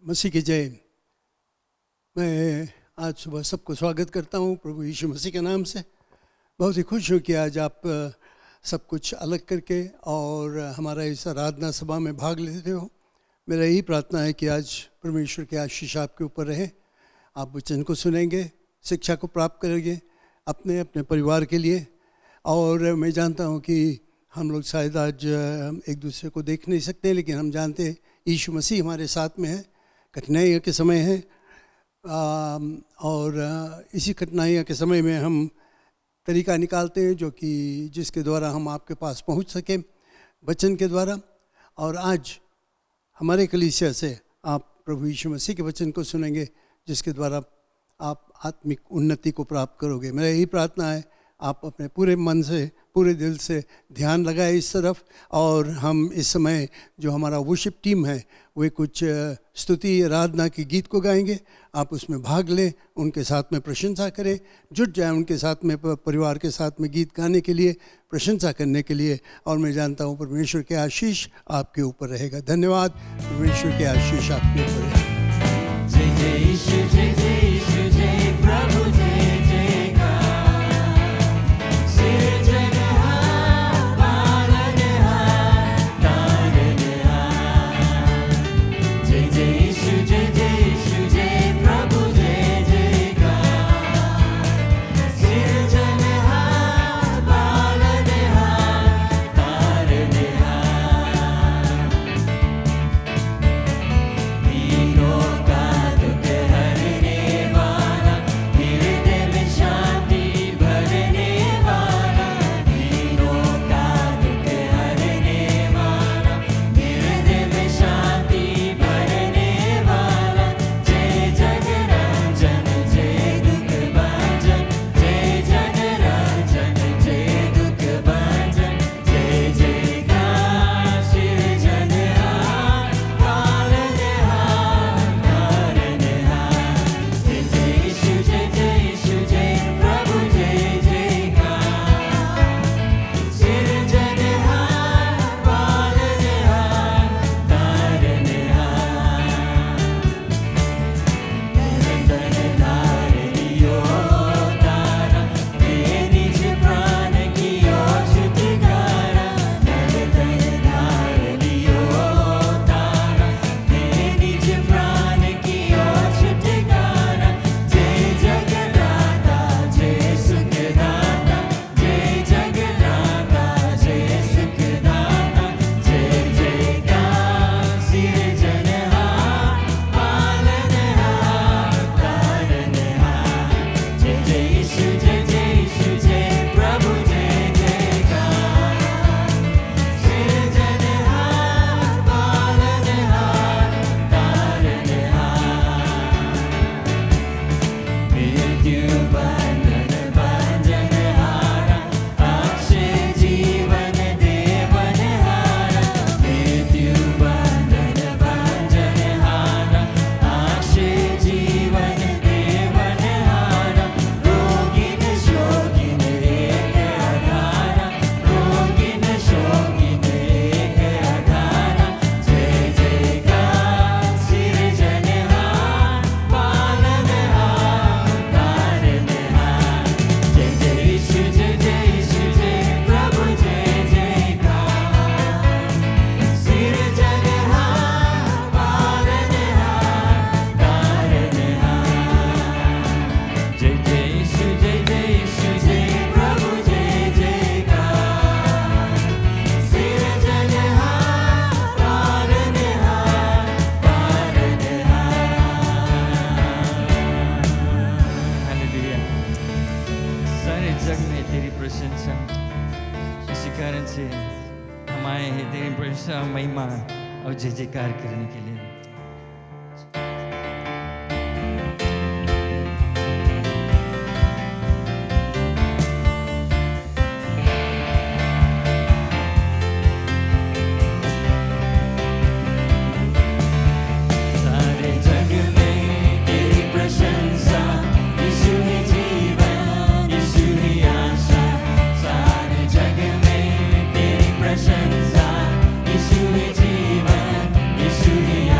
मसीह की जय। मैं आज सुबह सबको स्वागत करता हूँ प्रभु यीशु मसीह के नाम से। बहुत ही खुश हूँ कि आज आप सब कुछ अलग करके और हमारा इस आराधना सभा में भाग लेते हो। मेरा यही प्रार्थना है कि आज परमेश्वर की आशीष आपके ऊपर रहे। आप वचन को सुनेंगे, शिक्षा को प्राप्त करेंगे अपने अपने परिवार के लिए। और मैं जानता हूँ कि हम लोग शायद आज एक दूसरे को देख नहीं सकते, लेकिन हम जानते हैं यीशु मसीह हमारे साथ में है। कठिनाइयों के समय है और इसी कठिनाइयों के समय में हम तरीका निकालते हैं जो कि जिसके द्वारा हम आपके पास पहुंच सकें वचन के द्वारा। और आज हमारे कलीसिया से आप प्रभु यीशु मसीह के वचन को सुनेंगे जिसके द्वारा आप आत्मिक उन्नति को प्राप्त करोगे। मेरा यही प्रार्थना है आप अपने पूरे मन से पूरे दिल से ध्यान लगाए इस तरफ। और हम इस समय जो हमारा वर्शिप टीम है वे कुछ स्तुति आराधना के गीत को गाएंगे। आप उसमें भाग लें, उनके साथ में प्रशंसा करें, जुट जाएं उनके साथ में, परिवार के साथ में गीत गाने के लिए, प्रशंसा करने के लिए। और मैं जानता हूँ परमेश्वर के आशीष आपके ऊपर रहेगा। धन्यवाद। परमेश्वर के आशीष आपके ऊपर रहेगा। जय जय यीशु, जय जय यीशु, जय प्रभु, जय महिमा और जय जयकार करने के लिए। Yeshua,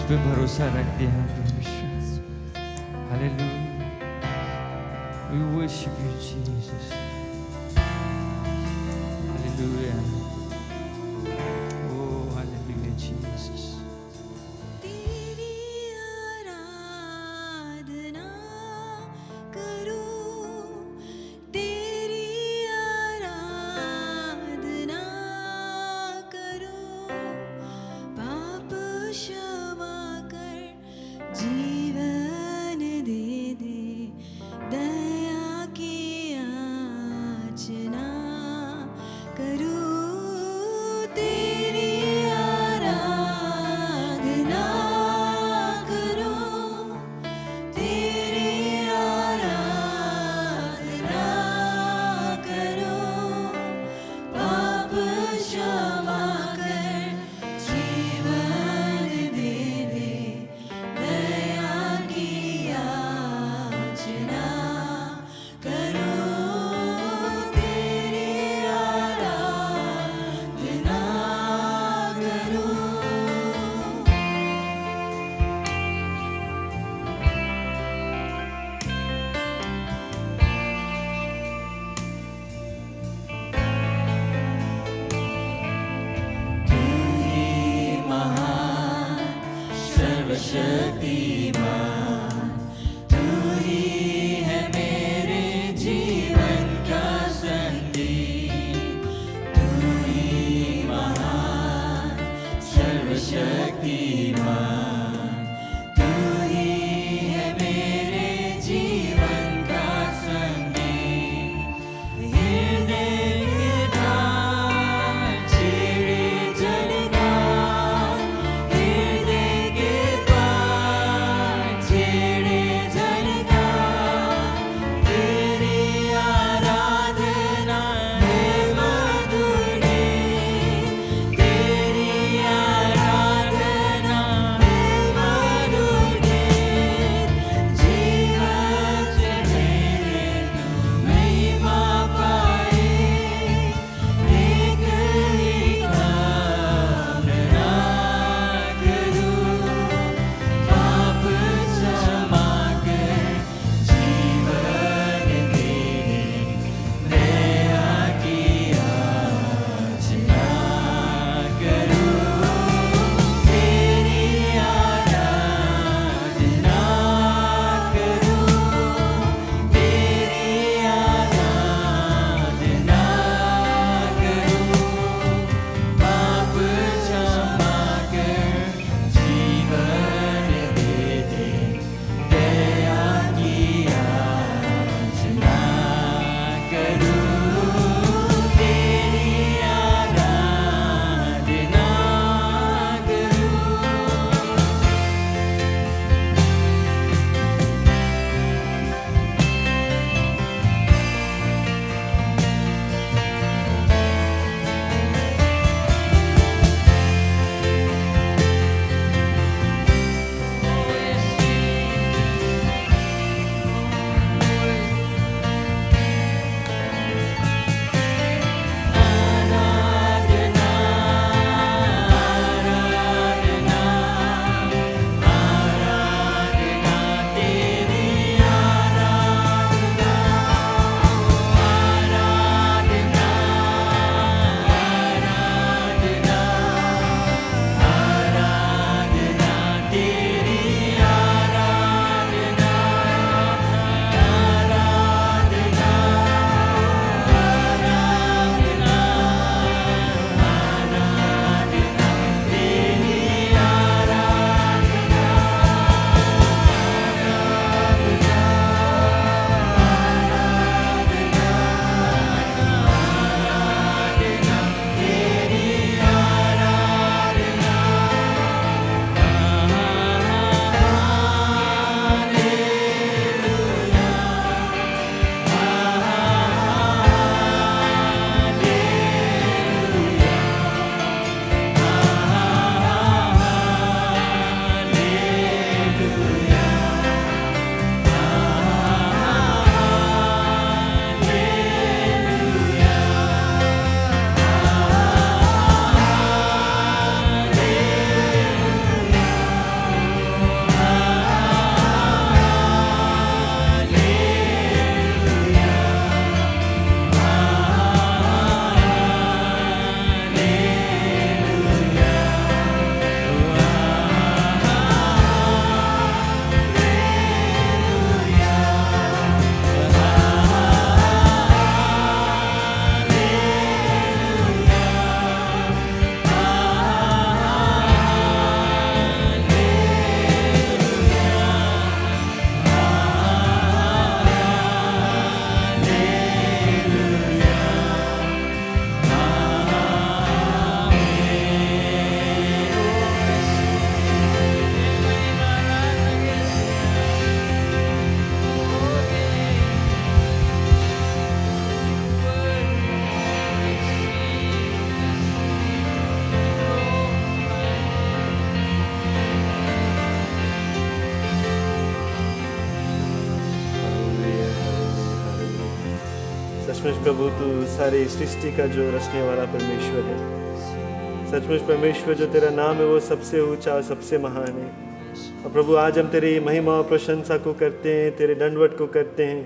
पे भरोसा रखते हैं प्रभु Yeshu. Hallelujah, we worship you Jesus। Hallelujah, oh hallelujah Jesus। तेरी आराधना करूं, तेरी आराधना करूं, पाप क्षमा कर, जीवन दे दे, दया की याचना करूं, तेरी आराधना करूं, तेरी आराधना करूं, पाप क्षमा कर, जीवन दे दे, दया की याचना करूं, तेरी आराधना करूं। तू ही महान सर्वशक्तिमान, तू ही है मेरे जीवन का संगीत, तू ही महान सर्वशक्तिमान, तू ही है मेरे जीवन का संगीत, हृदय का छेड़े जलगा, हृदय के पार छेड़े जलगा, तेरी आराधना है मधुर गीत, तेरी आराधना है मधुर गीत, जीवन से मेरे तू महिमा पाए, सचमुच प्रभु तू सारी सृष्टि का जो रचने वाला परमेश्वर है। सचमुच परमेश्वर जो तेरा नाम है वो सबसे ऊंचा और सबसे महान है। और प्रभु आज हम तेरी महिमा और प्रशंसा को करते हैं, तेरे दंडवत को करते हैं,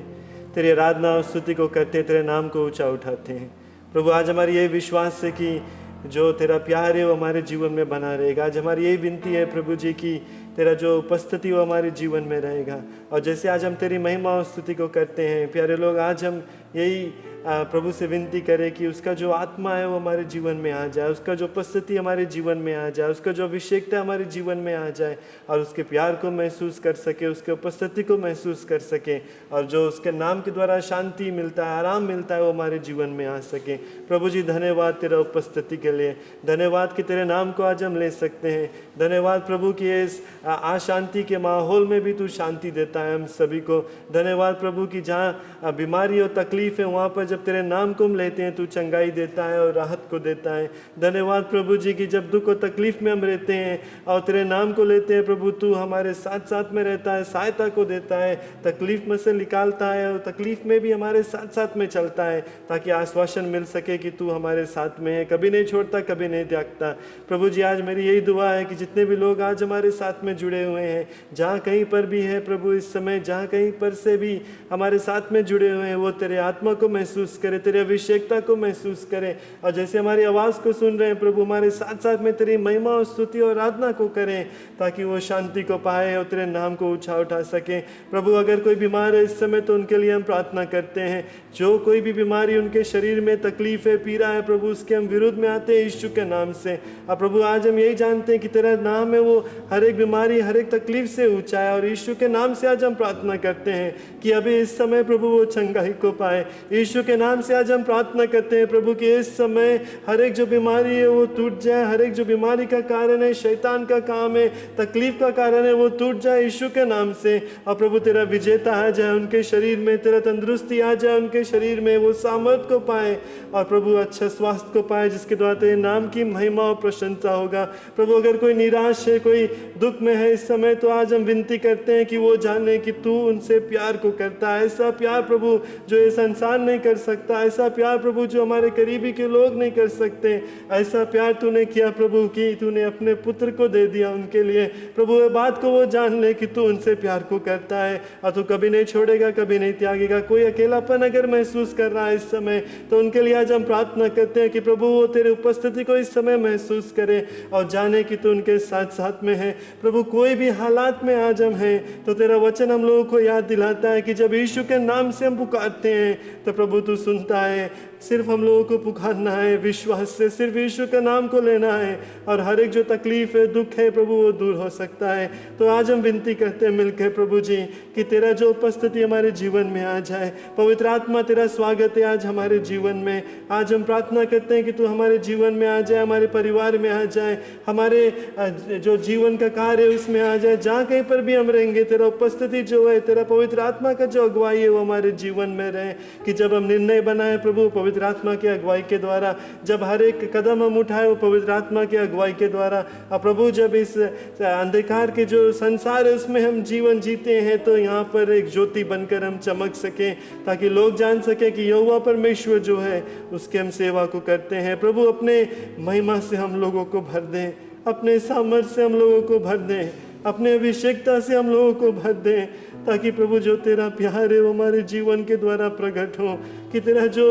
तेरी आराधना और स्तुति को करते हैं, तेरे नाम को ऊंचा उठाते हैं। प्रभु आज हमारी यही विश्वास है कि जो तेरा प्यार है वो हमारे जीवन में बना रहेगा। आज हमारी यही विनती है प्रभु जी की तेरा जो उपस्थिति वो हमारे जीवन में रहेगा। और जैसे आज हम तेरी महिमा और स्तुति को करते हैं प्यारे लोग, आज हम यही प्रभु से विनती करें कि उसका जो आत्मा है वो हमारे जीवन में आ जाए, उसका जो उपस्थिति हमारे जीवन में आ जाए, उसका जो अभिषेकता हमारे जीवन में आ जाए और उसके प्यार को महसूस कर सके, उसके उपस्थिति को महसूस कर सके और जो उसके नाम के द्वारा शांति मिलता है, आराम मिलता है, वो हमारे जीवन में आ सके। प्रभु जी धन्यवाद तेरा उपस्थिति के लिए, धन्यवाद कि तेरे नाम को आज हम ले सकते हैं। धन्यवाद प्रभु कि इस अशांति के माहौल में भी तू शांति देता है हम सभी को। धन्यवाद प्रभु कि जहाँ बीमारी और तकलीफ है वहाँ पर जब तेरे नाम को हम लेते हैं तू चंगाई देता है और राहत को देता है। धन्यवाद प्रभु जी कि जब दुख और तकलीफ में हम रहते हैं और तेरे नाम को लेते हैं प्रभु, तू हमारे साथ साथ में रहता है, सहायता को देता है, तकलीफ में से निकालता है और तकलीफ में भी हमारे साथ साथ में चलता है ताकि आश्वासन मिल सके कि तू हमारे साथ में है, कभी नहीं छोड़ता, कभी नहीं त्यागता। प्रभु जी आज मेरी यही दुआ है कि जितने भी लोग आज हमारे साथ में जुड़े हुए हैं, जहाँ कहीं पर भी है प्रभु इस समय, जहाँ कहीं पर से भी हमारे साथ में जुड़े हुए हैं, वो तेरे आत्मा को महसूस करे, तेरे अभिषेकता को महसूस करे और जैसे हमारी आवाज़ को सुन रहे हैं प्रभु हमारे साथ साथ में तेरी महिमा और स्तुति और आराधना को करें ताकि वो शांति को पाए और तेरे नाम को ऊंचा उठा सके। प्रभु अगर कोई बीमार है इस समय तो उनके लिए हम प्रार्थना करते हैं, जो कोई भी बीमारी उनके शरीर में तकलीफ है, पीड़ा है प्रभु उसके हम विरुद्ध में आते हैं यीशु के नाम से। और प्रभु आज हम यही जानते हैं कि तेरा नाम है वो हर एक बीमारी, हर एक तकलीफ से ऊंचा है और यीशु के नाम से आज हम प्रार्थना करते हैं कि अभी इस समय प्रभु वो चंगाई को पाए। यीशु के नाम से आज हम प्रार्थना करते हैं प्रभु कि इस समय हर एक जो बीमारी है वो टूट जाए, हर एक जो बीमारी का कारण है, शैतान का काम है, तकलीफ का कारण है, वो टूट जाए यीशु के नाम से। और प्रभु तेरा विजेता आ जाए उनके शरीर में, तेरा तंदुरुस्ती आ जाए उनके शरीर में, वो सामर्थ को पाए और प्रभु अच्छा स्वास्थ्य को पाए जिसके द्वारा तेरे नाम की महिमा और प्रशंसा होगा। प्रभु अगर कोई निराश है, कोई दुख में है इस समय तो आज हम विनती करते हैं कि वो जाने कि तू उनसे प्यार को करता है, ऐसा प्यार प्रभु जो ये संसार नहीं कर सकता, ऐसा प्यार प्रभु जो हमारे करीबी के लोग नहीं कर सकते, ऐसा प्यार तूने किया प्रभु कि तूने अपने पुत्र को दे दिया उनके लिए। प्रभु ये बात को वो जान ले कि तू उनसे प्यार को करता है और तू कभी नहीं छोड़ेगा, कभी नहीं त्यागेगा। कोई अकेलापन अगर महसूस कर रहा है इस समय तो उनके लिए आज हम प्रार्थना करते हैं कि प्रभु वो तेरे उपस्थिति को इस समय महसूस करे और जाने कि तू उनके साथ साथ में है। प्रभु कोई भी हालात में आज हम हैं तो तेरा वचन हम लोगों को याद दिलाता है कि जब यीशु के नाम से हम पुकारते हैं तो प्रभु तू सुनता है। सिर्फ हम लोगों को पुकारना है विश्वास से, सिर्फ यीशु का नाम को लेना है और हर एक जो तकलीफ है, दुख है प्रभु वो दूर हो सकता है। तो आज हम विनती करते हैं मिलकर प्रभु जी कि तेरा जो उपस्थिति हमारे जीवन में आ जाए। पवित्र आत्मा तेरा स्वागत है आज हमारे जीवन में। आज हम प्रार्थना करते हैं कि तू हमारे जीवन में आ जाए, हमारे परिवार में आ जाए, हमारे जो जीवन का कार्य है उसमें आ जाए। जहाँ कहीं पर भी हम रहेंगे तेरा उपस्थिति जो है, तेरा पवित्र आत्मा का जो अगुवाई है वो हमारे जीवन में रहे। कि जब हम निर्णय बनाए प्रभु पवित्र आत्मा की अगुवाई के द्वारा, जब हर एक कदम हम उठाए वो पवित्र आत्मा की अगुवाई के द्वारा। और प्रभु जब इस अंधकार के जो संसार है उसमें हम जीवन जीते हैं तो यहाँ पर एक ज्योति बनकर हम चमक सकें ताकि लोग जान सके कि यहोवा परमेश्वर जो है उसके हम सेवा को करते हैं। प्रभु अपने महिमा से हम लोगों को भर दें, अपने सामर्थ्य से हम लोगों को भर दें, अपने अभिषेकता से हम लोगों को भर दें ताकि प्रभु जो तेरा प्यार है वो हमारे जीवन के द्वारा प्रकट हो, कि तेरा जो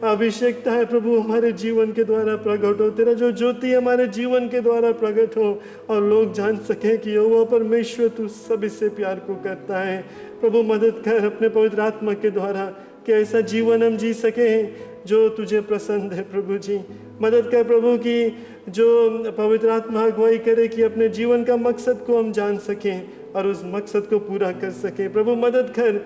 अभिषेकता है प्रभु हमारे जीवन के द्वारा प्रकट हो, तेरा जो ज्योति हमारे जीवन के द्वारा प्रकट हो और लोग जान सकें कि यहोवा परमेश्वर तू सभी से प्यार को करता है। प्रभु मदद कर अपने पवित्र आत्मा के द्वारा कि ऐसा जीवन हम जी सकें जो तुझे पसंद है। प्रभु जी मदद कर प्रभु की जो पवित्र आत्मा अगुवाई करे कि अपने जीवन का मकसद को हम जान सकें और उस मकसद को पूरा कर सकें। प्रभु मदद कर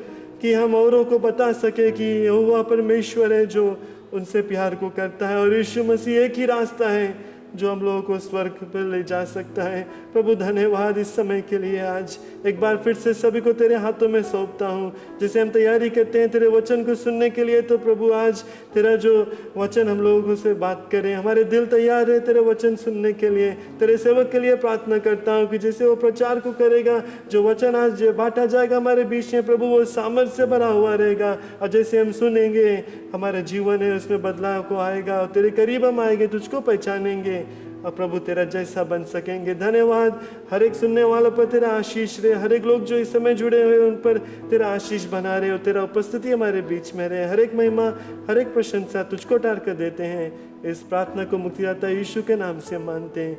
कि हम औरों को बता सके कि यहोवा परमेश्वर है जो उनसे प्यार को करता है और यीशु मसीह एक ही रास्ता है जो हम लोगों को स्वर्ग पर ले जा सकता है। प्रभु धन्यवाद इस समय के लिए। आज एक बार फिर से सभी को तेरे हाथों में सौंपता हूँ। जैसे हम तैयारी करते हैं तेरे वचन को सुनने के लिए, तो प्रभु आज तेरा जो वचन हम लोगों से बात करें, हमारे दिल तैयार है तेरे वचन सुनने के लिए। तेरे सेवक के लिए प्रार्थना करता हूँ कि जैसे वो प्रचार को करेगा, जो वचन आज बांटा जाएगा हमारे बीच में, प्रभु वो सामर्थ्य से भरा हुआ रहेगा। और जैसे हम सुनेंगे, हमारा जीवन है उसमें बदलाव को आएगा और तेरे करीब हम आएंगे, तुझको पहचानेंगे और प्रभु तेरा जैसा बन सकेंगे। धन्यवाद। हर एक सुनने वालों पर तेरा आशीष रहे। हर एक लोग जो इस समय जुड़े हुए उन पर तेरा आशीष बना रहे और तेरा उपस्थिति हमारे बीच में रहे। हर एक महिमा, हर एक प्रशंसा तुझको टार कर देते हैं। इस प्रार्थना को मुक्तिदाता यीशु के नाम से मानते हैं,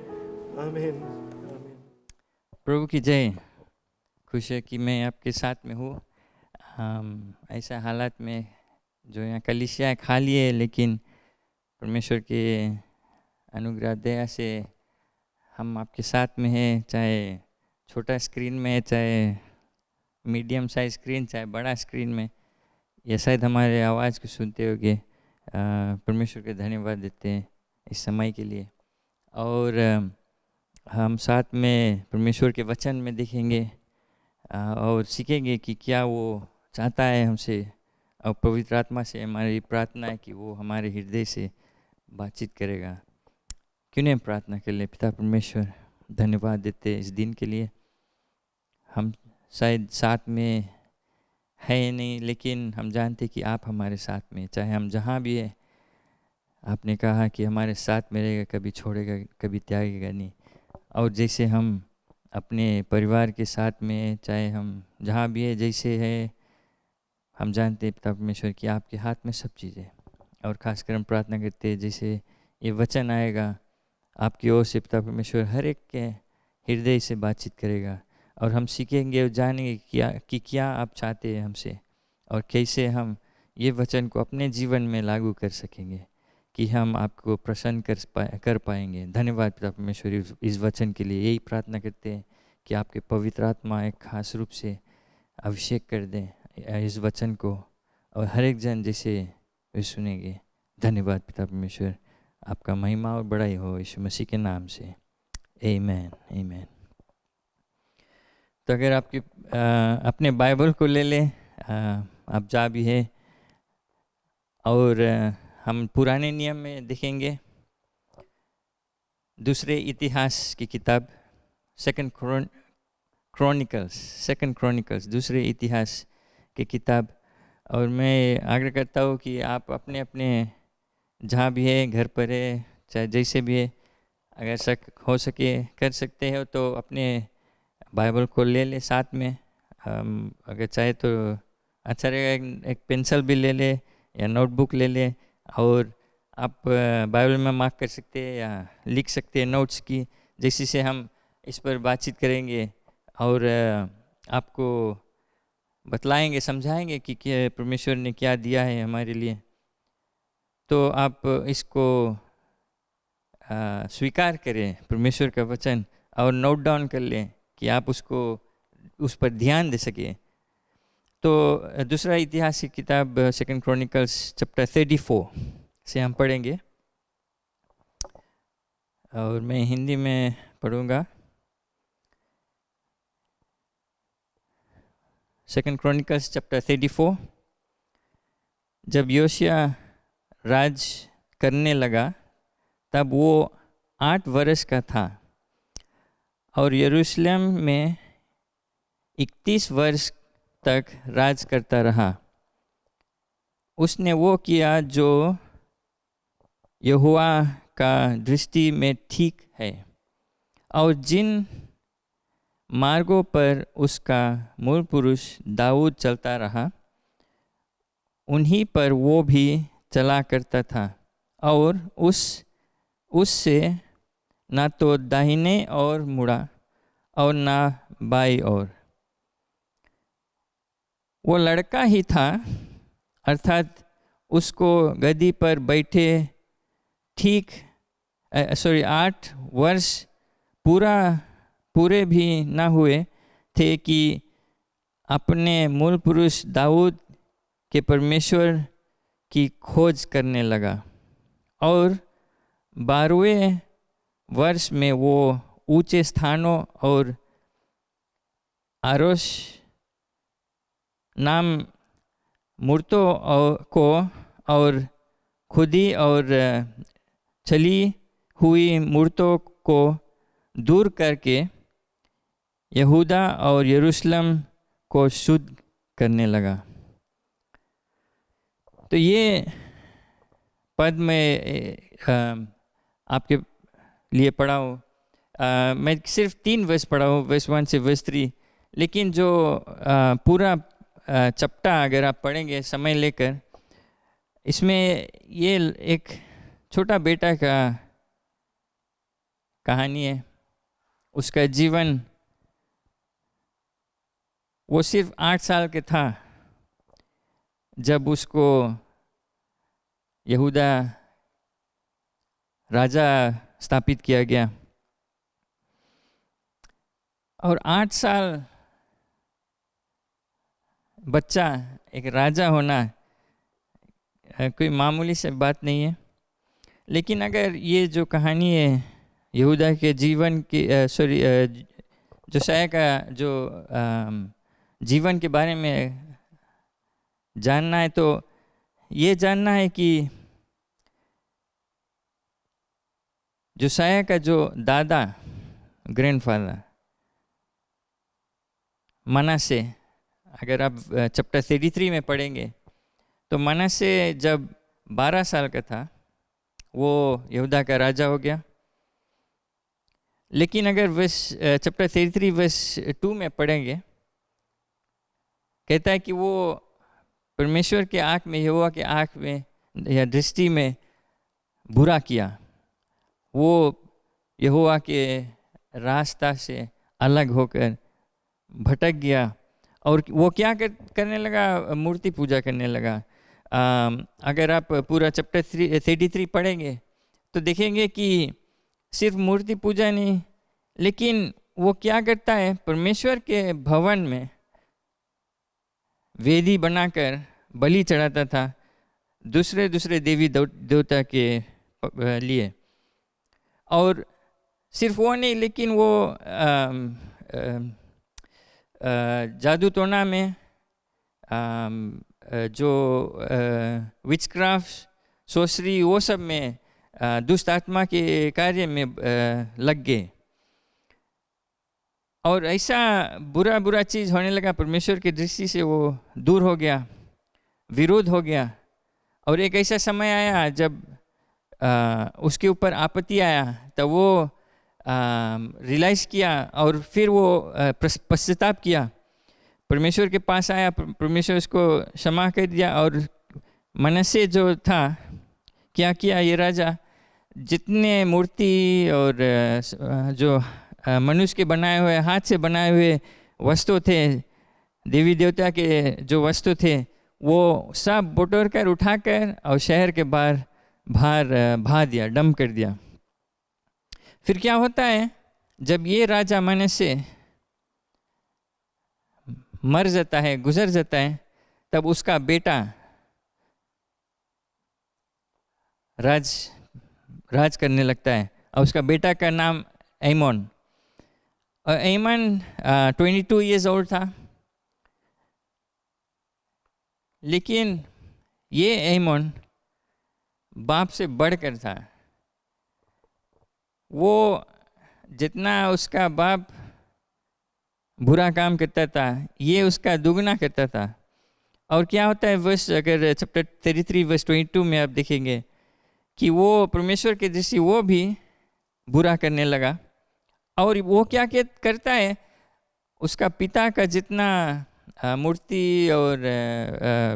आमीन। प्रभु की जय। खुश है कि मैं आपके साथ में हूँ। ऐसा हालात में जो यहाँ कलीसिया खाली है, लेकिन परमेश्वर के अनुग्रह दया से हम आपके साथ में हैं। चाहे छोटा स्क्रीन में है, चाहे मीडियम साइज स्क्रीन, चाहे बड़ा स्क्रीन में, या शायद हमारे आवाज़ को सुनते होगे। परमेश्वर के धन्यवाद देते हैं इस समय के लिए। और हम साथ में परमेश्वर के वचन में देखेंगे और सीखेंगे कि क्या वो चाहता है हमसे। और पवित्र आत्मा से हमारी प्रार्थना है कि वो हमारे हृदय से बातचीत करेगा। क्यों नहीं प्रार्थना कर ले। पिता परमेश्वर, धन्यवाद देते हैं इस दिन के लिए। हम शायद साथ में है नहीं, लेकिन हम जानते कि आप हमारे साथ में, चाहे हम जहाँ भी है। आपने कहा कि हमारे साथ में रहेगा, कभी छोड़ेगा, कभी त्यागेगा नहीं। और जैसे हम अपने परिवार के साथ में, चाहे हम जहाँ भी है, जैसे है, हम जानते हैं पिता परमेश्वर कि आपके हाथ में सब चीज़ है। और खासकर हम प्रार्थना करते हैं जैसे ये वचन आएगा आपकी ओर से, पिता परमेश्वर हर एक के हृदय से बातचीत करेगा। और हम सीखेंगे और जानेंगे कि क्या आप चाहते हैं हमसे, और कैसे हम ये वचन को अपने जीवन में लागू कर सकेंगे कि हम आपको प्रसन्न कर पाएंगे। धन्यवाद पिता परमेश्वर इस वचन के लिए। यही प्रार्थना करते हैं कि आपके पवित्र आत्मा एक खास रूप से अभिषेक कर दें इस वचन को, और हर एक जन जैसे वे सुनेंगे। धन्यवाद पिता परमेश्वर। आपका महिमा और बड़ाई हो यीशु मसीह के नाम से, आमीन, आमीन। तो अगर आपकी अपने बाइबल को ले लें, आप जहाँ भी है, और हम पुराने नियम में देखेंगे दूसरे इतिहास की किताब सेकंड क्रॉनिकल्स, दूसरे इतिहास की किताब। और मैं आग्रह करता हूँ कि आप अपने अपने जहाँ भी है, घर पर है, चाहे जैसे भी है, अगर हो सके कर सकते हो तो अपने बाइबल को ले ले साथ में। अगर चाहे तो अच्छा रहेगा, एक पेंसिल भी ले ले या नोटबुक ले ले, और आप बाइबल में मार्क कर सकते हैं या लिख सकते हैं नोट्स की, जैसे से हम इस पर बातचीत करेंगे और आपको बतलाएंगे, समझाएंगे कि क्या परमेश्वर ने क्या दिया है हमारे लिए। तो आप इसको स्वीकार करें परमेश्वर का वचन, और नोट डाउन कर लें कि आप उस पर ध्यान दे सके। तो दूसरा इतिहास की किताब सेकंड क्रॉनिकल्स चैप्टर 34 से हम पढ़ेंगे, और मैं हिंदी में पढ़ूंगा। Second chronicles chapter 34। जब योशिया राज करने लगा तब वो 8 वर्ष का था, और यरूशलेम में 31 वर्ष तक राज करता रहा। उसने वो किया जो यहोवा का दृष्टि में ठीक है, और जिन मार्गों पर उसका मूल पुरुष दाऊद चलता रहा, उन्हीं पर वो भी चला करता था, और उससे ना तो दाहिने ओर मुड़ा और ना बाईं ओर। वो लड़का ही था, अर्थात उसको गद्दी पर बैठे 8 वर्ष पूरे भी ना हुए थे कि अपने मूल पुरुष दाऊद के परमेश्वर की खोज करने लगा। और 12वें वर्ष में वो ऊंचे स्थानों और आरोश नाम मूर्तों को और खुदी और चली हुई मूर्तों को दूर करके यहूदा और यरूशलेम को शुद्ध करने लगा। तो ये पद में आपके लिए पढ़ा हूँ। मैं सिर्फ 3 वर्ष पढ़ा हूँ, वर्ष 1 से वर्ष 3, लेकिन जो पूरा चपटा अगर आप पढ़ेंगे समय लेकर, इसमें ये एक छोटा बेटा का कहानी है। उसका जीवन, वो सिर्फ 8 साल के था जब उसको यहूदा राजा स्थापित किया गया, और 8 साल बच्चा एक राजा होना कोई मामूली से बात नहीं है। लेकिन अगर ये जो कहानी है यहूदा के जीवन की जोशाया का जो जीवन के बारे में जानना है, तो ये जानना है कि जोशाया का जो दादा, ग्रैंडफादर मनासे, अगर आप चैप्टर 33 में पढ़ेंगे तो मनासे जब 12 साल का था वो यहूदा का राजा हो गया। लेकिन अगर चैप्टर 33 वर्स 2 में पढ़ेंगे, कहता है कि वो परमेश्वर के आँख में, यहोवा के आँख में या दृष्टि में बुरा किया। वो यहोवा के रास्ता से अलग होकर भटक गया और वो क्या करने लगा? मूर्ति पूजा करने लगा। अगर आप पूरा चैप्टर 33 पढ़ेंगे तो देखेंगे कि सिर्फ मूर्ति पूजा नहीं, लेकिन वो क्या करता है? परमेश्वर के भवन में वेदी बनाकर बलि चढ़ाता था दूसरे देवी देवता के लिए। और सिर्फ वो नहीं, लेकिन वो जादू टोना में जो विचक्राफ्ट, सोसरी, वो सब में दुष्ट आत्मा के कार्य में लग गए और ऐसा बुरा चीज़ होने लगा। परमेश्वर की दृष्टि से वो दूर हो गया, विरोध हो गया। और एक ऐसा समय आया जब उसके ऊपर आपत्ति आया, तब वो रियलाइज़ किया और फिर वो पश्चाताप किया, परमेश्वर के पास आया, परमेश्वर उसको क्षमा कर दिया। और मनसे जो था, क्या किया ये राजा? जितने मूर्ति और जो मनुष्य के बनाए हुए, हाथ से बनाए हुए वस्तु थे, देवी देवता के जो वस्तु थे, वो सब बटोर कर उठाकर और शहर के बाहर भा दिया, डंप कर दिया। फिर क्या होता है? जब ये राजा मनसे मर जाता है, गुजर जाता है, तब उसका बेटा राज करने लगता है। और उसका बेटा का नाम एमोन। और एमोन 22 ईयर्स ओल्ड था। लेकिन ये एमोन बाप से बढ़कर था। वो जितना उसका बाप बुरा काम करता था, ये उसका दुगना करता था। और क्या होता है? अगर चैप्टर 33 वर्स 22 में आप देखेंगे कि वो परमेश्वर की दृष्टि वो भी बुरा करने लगा। और वो क्या करता है? उसका पिता का जितना मूर्ति और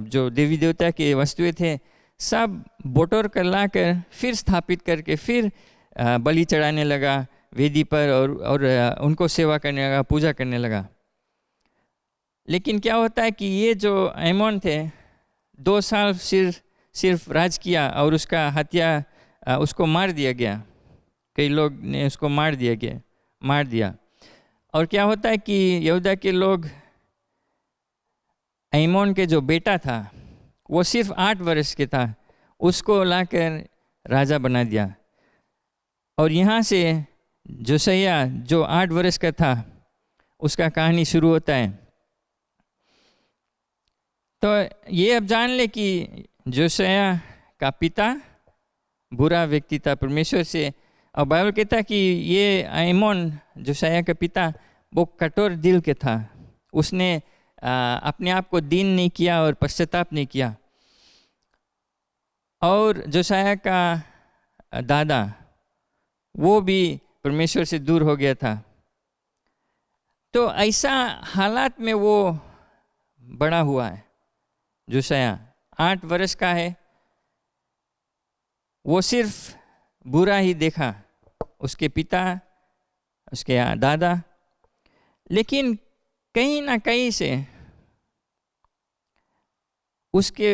जो देवी देवता के वस्तुएं थे, सब बटोर कर लाकर फिर स्थापित करके फिर बलि चढ़ाने लगा वेदी पर और उनको सेवा करने लगा, पूजा करने लगा। लेकिन क्या होता है कि ये जो एमोन थे, 2 साल सिर्फ राज किया और उसका हत्या, उसको मार दिया गया। कई लोग ने उसको मार दिया। और क्या होता है कि यहूदा के लोग एमोन के जो बेटा था, वो सिर्फ 8 वर्ष के था, उसको लाकर राजा बना दिया। और यहाँ से जोसैया जो 8 वर्ष का था उसका कहानी शुरू होता है। तो ये अब जान ले कि जोसैया का पिता बुरा व्यक्ति था परमेश्वर से, और बाइबल कहता है कि ये आमोन जोसैया का पिता वो कठोर दिल के था। उसने अपने आप को दीन नहीं किया और पश्चाताप नहीं किया। और जोसैया का दादा वो भी परमेश्वर से दूर हो गया था। तो ऐसा हालात में वो बड़ा हुआ है। जोसैया 8 वर्ष का है, वो सिर्फ बुरा ही देखा, उसके पिता, उसके दादा, लेकिन कहीं ना कहीं से उसके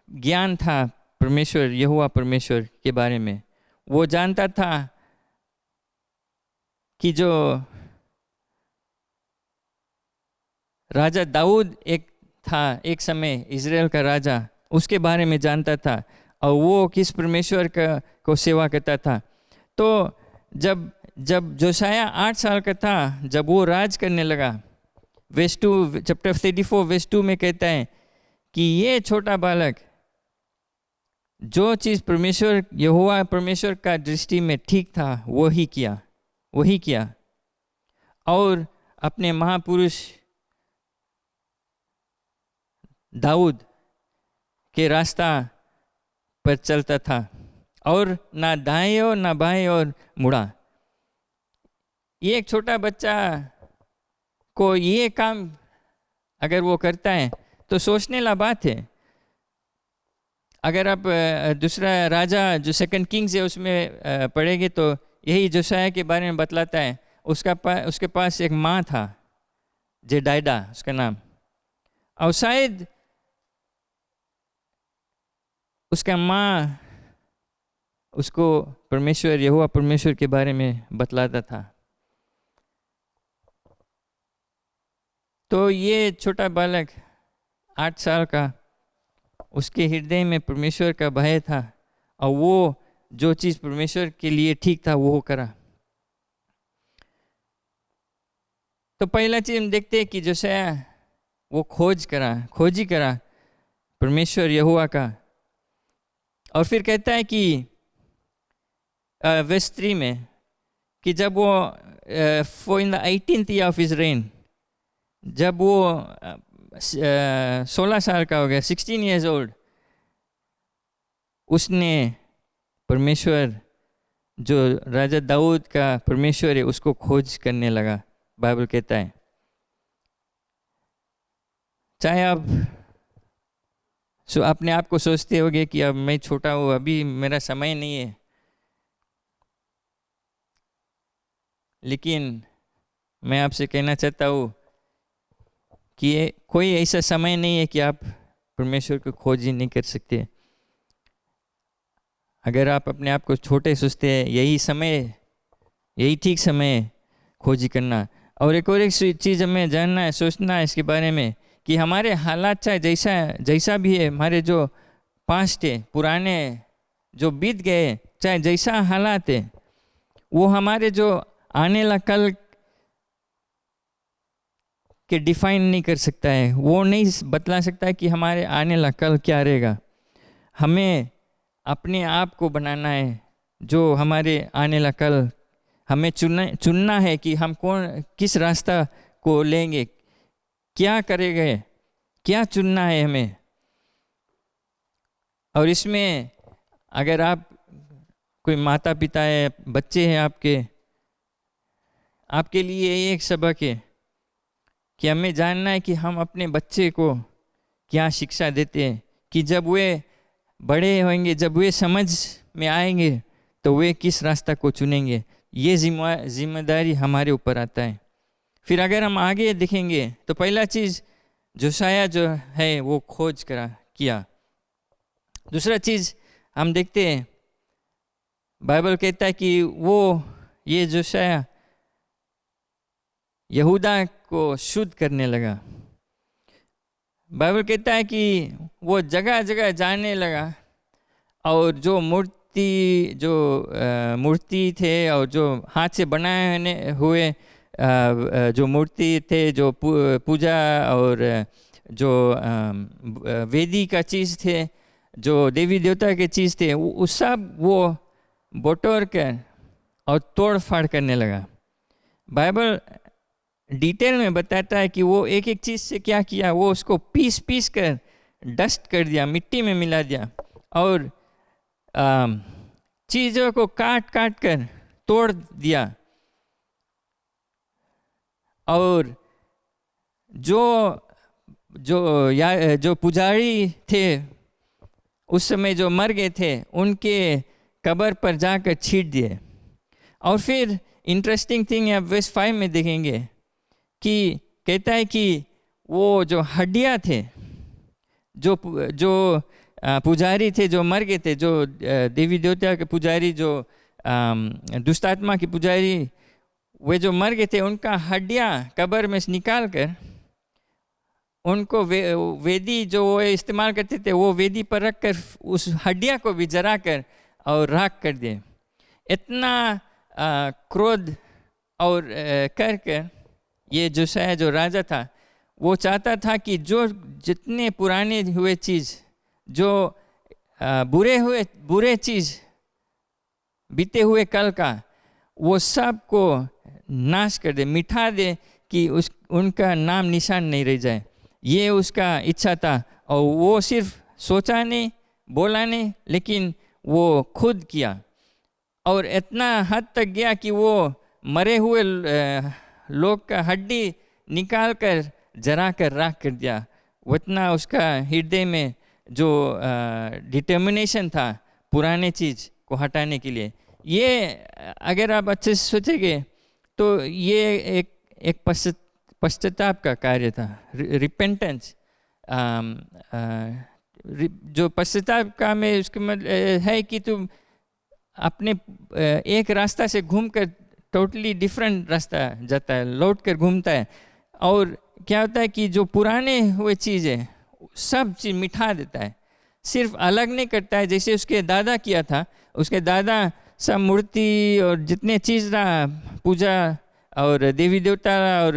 ज्ञान था परमेश्वर, यहोवा परमेश्वर के बारे में। वो जानता था कि जो राजा दाऊद एक था, एक समय इज़राइल का राजा, उसके बारे में जानता था और वो किस परमेश्वर को सेवा करता था। तो जब जोसैया 8 साल का था, जब वो राज करने लगा, वर्स 2 चैप्टर 34 वर्स 2 में कहता है कि ये छोटा बालक जो चीज़ परमेश्वर यहोवा परमेश्वर का दृष्टि में ठीक था वही किया और अपने महापुरुष दाऊद के रास्ता पर चलता था और ना दाएं और ना बाएं और मुड़ा। ये एक छोटा बच्चा को ये काम अगर वो करता है तो सोचने ला बात है। अगर आप दूसरा राजा जो 2 किंग्स है उसमें पढ़ेंगे तो यही जोसैया के बारे में बतलाता है। उसके पास एक माँ था जेडाइडा उसका नाम, और शायद उसका माँ उसको परमेश्वर यहोवा परमेश्वर के बारे में बतलाता था। तो ये छोटा बालक 8 साल का, उसके हृदय में परमेश्वर का भय था और वो जो चीज़ परमेश्वर के लिए ठीक था वो करा। तो पहला चीज हम देखते हैं कि जोसैया वो खोजी करा परमेश्वर यहोवा का। और फिर कहता है कि वर्स 3 में कि जब वो for in the 18th year of his rain, जब वो 16 साल का हो गया, 16 years old, उसने परमेश्वर जो राजा दाऊद का परमेश्वर है उसको खोज करने लगा। बाइबल कहता है चाहे आप अपने आप को सोचते होगे कि अब मैं छोटा हूँ, अभी मेरा समय नहीं है, लेकिन मैं आपसे कहना चाहता हूँ कि कोई ऐसा समय नहीं है कि आप परमेश्वर को खोज ही नहीं कर सकते। अगर आप अपने आप को छोटे सोचते हैं, यही ठीक समय है खोजी करना। और एक चीज़ हमें जानना है, सोचना है इसके बारे में कि हमारे हालात चाहे जैसा भी है, हमारे जो पास्ट है, पुराने जो बीत गए, चाहे जैसा हालात है, वो हमारे जो आने वाला कल के डिफाइन नहीं कर सकता है। वो नहीं बतला सकता है कि हमारे आने वाला कल क्या रहेगा। हमें अपने आप को बनाना है जो हमारे आने वाला कल, हमें चुनना है कि हम किस रास्ता को लेंगे, क्या करेंगे, क्या चुनना है हमें। और इसमें अगर आप कोई माता पिता है, बच्चे हैं आपके लिए एक सबक है कि हमें जानना है कि हम अपने बच्चे को क्या शिक्षा देते हैं, कि जब वे बड़े होंगे, जब वे समझ में आएंगे तो वे किस रास्ता को चुनेंगे। ये जिम्मेदारी हमारे ऊपर आता है। फिर अगर हम आगे देखेंगे तो पहला चीज़ जोसैया जो है वो खोज किया। दूसरा चीज़ हम देखते हैं, बाइबल कहता है कि ये जोसैया यहूदा को शुद्ध करने लगा। बाइबल कहता है कि वो जगह जगह जाने लगा और जो मूर्ति थे और जो हाथ से बनाए हुए जो मूर्ति थे, जो पूजा और जो वेदी का चीज़ थे, जो देवी देवता के चीज़ थे, वो सब वो बटोर कर और तोड़ फाड़ करने लगा। बाइबल डिटेल में बताता है कि वो एक एक चीज़ से क्या किया, वो उसको पीस पीस कर डस्ट कर दिया, मिट्टी में मिला दिया और चीज़ों को काट काट कर तोड़ दिया। और जो पुजारी थे उस समय जो मर गए थे, उनके कब्र पर जाकर छीट दिए। और फिर इंटरेस्टिंग थिंग है, वर्स 5 में देखेंगे कि कहता है कि वो जो हड्डियाँ थे, जो पुजारी थे जो मर गए थे, जो देवी देवता के पुजारी, जो दुष्टात्मा के पुजारी, वे जो मर गए थे, उनका हड्डियाँ कब्र में से निकाल कर उनको वेदी जो वो इस्तेमाल करते थे, वो वेदी पर रख कर उस हड्डियाँ को भी जरा कर और राख कर दिए। इतना क्रोध और कर कर ये जोशाया जो राजा था, वो चाहता था कि जो जितने पुराने हुए चीज़, जो बुरे चीज़ बीते हुए कल का, वो सब को नाश कर दे, मिटा दे कि उनका नाम निशान नहीं रह जाए। ये उसका इच्छा था। और वो सिर्फ सोचा नहीं, बोला नहीं, लेकिन वो खुद किया। और इतना हद तक गया कि वो मरे हुए लोग का हड्डी निकाल कर जरा कर राख कर दिया। उतना उसका हृदय में जो डिटर्मिनेशन था पुराने चीज़ को हटाने के लिए। ये अगर आप अच्छे से सोचेंगे तो ये एक पश्चाताप का कार्य था, रिपेंटेंस। जो पश्चाताप का में उसके मतलब है कि तुम अपने एक रास्ता से घूमकर टोटली डिफरेंट रास्ता जाता है, लौट कर घूमता है। और क्या होता है कि जो पुराने हुए चीज़ें सब चीज़ मिटा देता है, सिर्फ अलग नहीं करता है जैसे उसके दादा किया था। उसके दादा सब मूर्ति और जितने चीज़ रहा, पूजा और देवी देवता और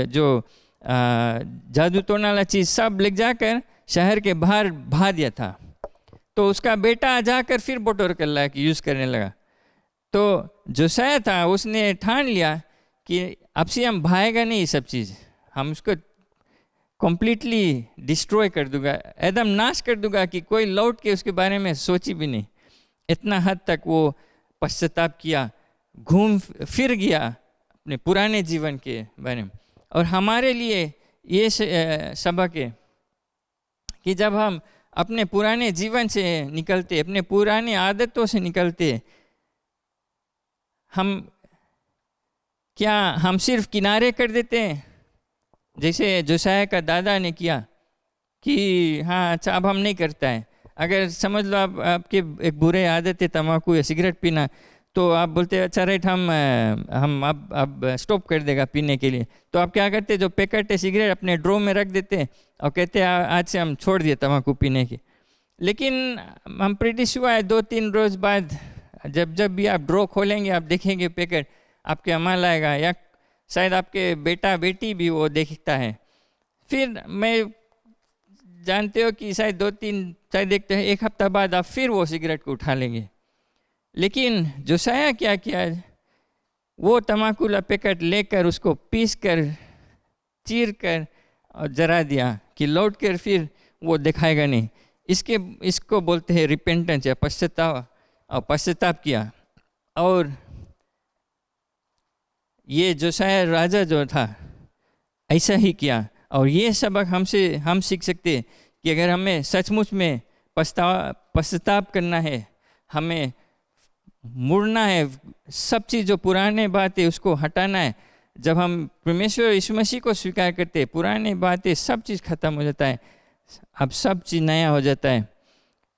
जो जादू टोना वाला चीज़ सब ले जाकर शहर के बाहर बहा दिया था। तो उसका बेटा जाकर फिर बटोर कर ला कि यूज़ करने लगा। तो जोशाया था, उसने ठान लिया कि अब से हम भाएगा नहीं, सब चीज़ हम उसको कम्प्लीटली डिस्ट्रॉय कर दूंगा, एकदम नाश कर दूंगा कि कोई लौट के उसके बारे में सोची भी नहीं। इतना हद तक वो पश्चाताप किया, घूम फिर गया अपने पुराने जीवन के बारे में। और हमारे लिए ये सबक है कि जब हम अपने पुराने जीवन से निकलते, अपने पुराने आदतों से निकलते, हम सिर्फ किनारे कर देते हैं जैसे जोशाया का दादा ने किया कि हाँ अच्छा अब हम नहीं करता है। अगर समझ लो आपके एक बुरे आदत है तम्बाकू या सिगरेट पीना, तो आप बोलते हैं अच्छा राइट हम अब स्टॉप कर देगा पीने के लिए। तो आप क्या करते, जो पैकेट है सिगरेट अपने ड्रो में रख देते और कहते हैं आज से हम छोड़ दिए तम्बाकू पीने की। लेकिन हम प्रीटी श्योर है 2-3 रोज़ बाद जब भी आप ड्रो खोलेंगे, आप देखेंगे पैकेट आपके अमल आएगा, या शायद आपके बेटा बेटी भी वो देखता है। फिर मैं जानते हो कि शायद 2-3 शायद देखते हैं 1 हफ्ता बाद आप फिर वो सिगरेट को उठा लेंगे। लेकिन जोशाया क्या किया, वो तम्बाकू का पैकेट लेकर उसको पीस कर चीर कर और जरा दिया कि लौट कर फिर वो दिखाएगा नहीं। इसको बोलते हैं रिपेंटेंस या पश्चाताप। और पश्चाताप किया। और ये जोशाया राजा जो था ऐसा ही किया। और ये सबक हम सीख सकते हैं कि अगर हमें सचमुच में पश्चाताप करना है, हमें मुड़ना है, सब चीज़ जो पुराने बातें उसको हटाना है। जब हम परमेश्वर यीशु मसीह को स्वीकार करते हैं, पुराने बातें सब चीज़ खत्म हो जाता है, अब सब चीज़ नया हो जाता है।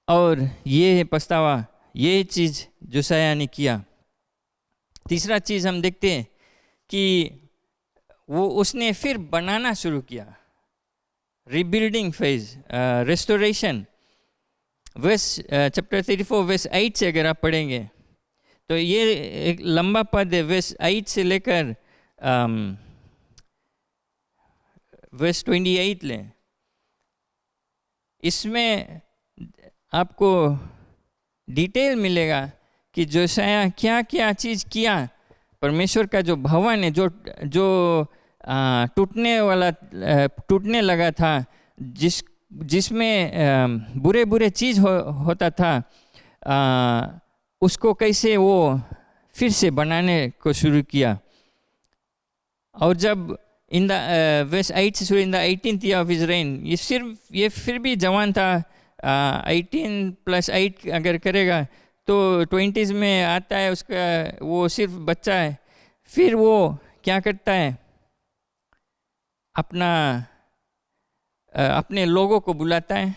और ये है पछतावा, ये चीज़ जोशाया ने किया। तीसरा चीज़ हम देखते हैं कि वो उसने फिर बनाना शुरू किया, rebuilding phase, restoration. Verse chapter 34 verse 8 से अगर आप पढ़ेंगे तो ये एक लंबा पद है, वर्स 8 से लेकर वर्स 28 लें। इसमें आपको डिटेल मिलेगा कि जोशाया क्या क्या चीज़ किया। परमेश्वर का जो भवन है जो टूटने लगा था, जिसमें बुरे बुरे चीज़ होता था, उसको कैसे वो फिर से बनाने को शुरू किया। और जब इन द वर्स 8 से शुरू, in the 18th year of his reign, ये फिर भी जवान था। 18 + 8 अगर करेगा तो 20s में आता है उसका, वो सिर्फ बच्चा है। फिर वो क्या करता है, अपने लोगों को बुलाता है।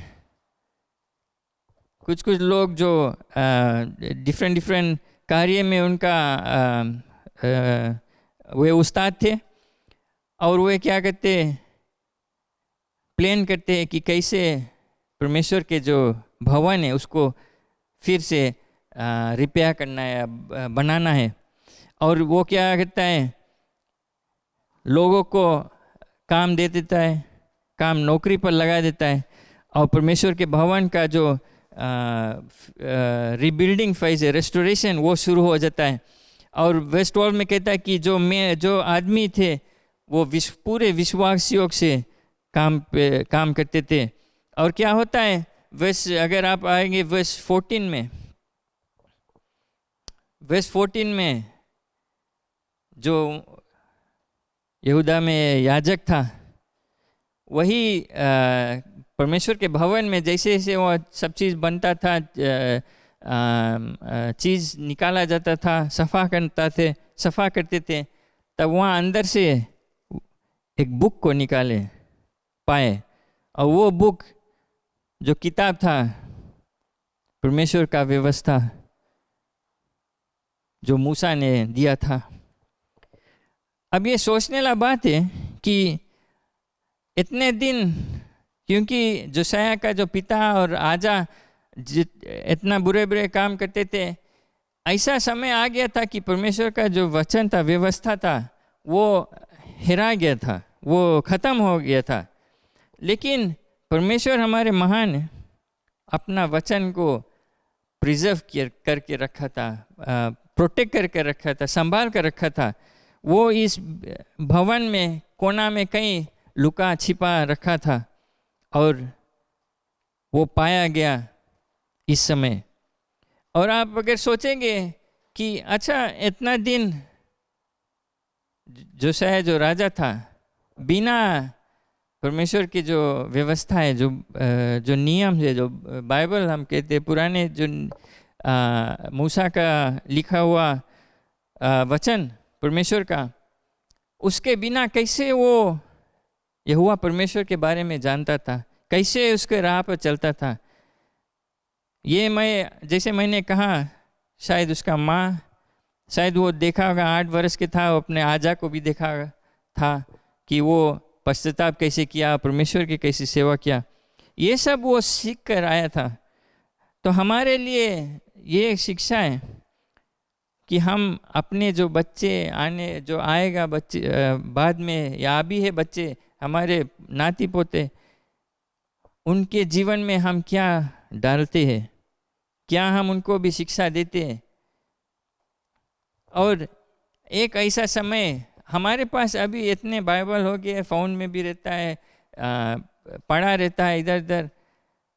कुछ लोग जो डिफरेंट कार्य में उनका वे उस्ताद थे, और वे क्या करते, प्लान करते हैं कि कैसे परमेश्वर के जो भवन है उसको फिर से रिपेयर करना है, बनाना है। और वो क्या करता है, लोगों को काम दे देता है, काम नौकरी पर लगा देता है, और परमेश्वर के भवन का जो रिबिल्डिंग फेज है, रेस्टोरेशन, वो शुरू हो जाता है। और वर्स 12 में कहता है कि जो आदमी थे वो पूरे विश्वास योग से काम करते थे। और क्या होता है, अगर आप आएंगे वर्स 14 में, जो यहूदा में याजक था, वही परमेश्वर के भवन में जैसे जैसे वो सब चीज़ बनता था, चीज़ निकाला जाता था, सफ़ा करते थे, तब वहाँ अंदर से एक बुक को निकाले पाए। और वो बुक जो किताब था, परमेश्वर का व्यवस्था जो मूसा ने दिया था। अब ये सोचने वाला बात है कि इतने दिन, क्योंकि जोशाया का जो पिता और आजा इतना बुरे काम करते थे, ऐसा समय आ गया था कि परमेश्वर का जो वचन था, व्यवस्था था, वो हिरा गया था, वो ख़त्म हो गया था। लेकिन परमेश्वर हमारे महान अपना वचन को प्रिजर्व करके रखा था, प्रोटेक्ट करके रखा था, संभाल कर रखा था। वो इस भवन में कोना में कहीं लुका छिपा रखा था, और वो पाया गया इस समय। और आप अगर सोचेंगे कि अच्छा, इतना दिन जोशाया जो राजा था, बिना परमेश्वर की जो व्यवस्था है, जो नियम है, जो बाइबल हम कहते हैं, पुराने जो मूसा का लिखा हुआ वचन परमेश्वर का, उसके बिना कैसे वो यहोवा परमेश्वर के बारे में जानता था, कैसे उसके राह पर चलता था। ये जैसे मैंने कहा, शायद उसका माँ, शायद वो देखा होगा, 8 वर्ष के था, वो अपने आजा को भी देखा था कि वो पश्चाताप कैसे किया, परमेश्वर की कैसी सेवा किया। ये सब वो सीख कर आया था। तो हमारे लिए ये एक शिक्षा है कि हम अपने जो बच्चे जो आएगा बच्चे बाद में, या अभी है बच्चे, हमारे नाती पोते, उनके जीवन में हम क्या डालते हैं, क्या हम उनको भी शिक्षा देते हैं। और एक ऐसा समय हमारे पास अभी इतने बाइबल हो गए, फ़ोन में भी रहता है, पढ़ा रहता है इधर उधर,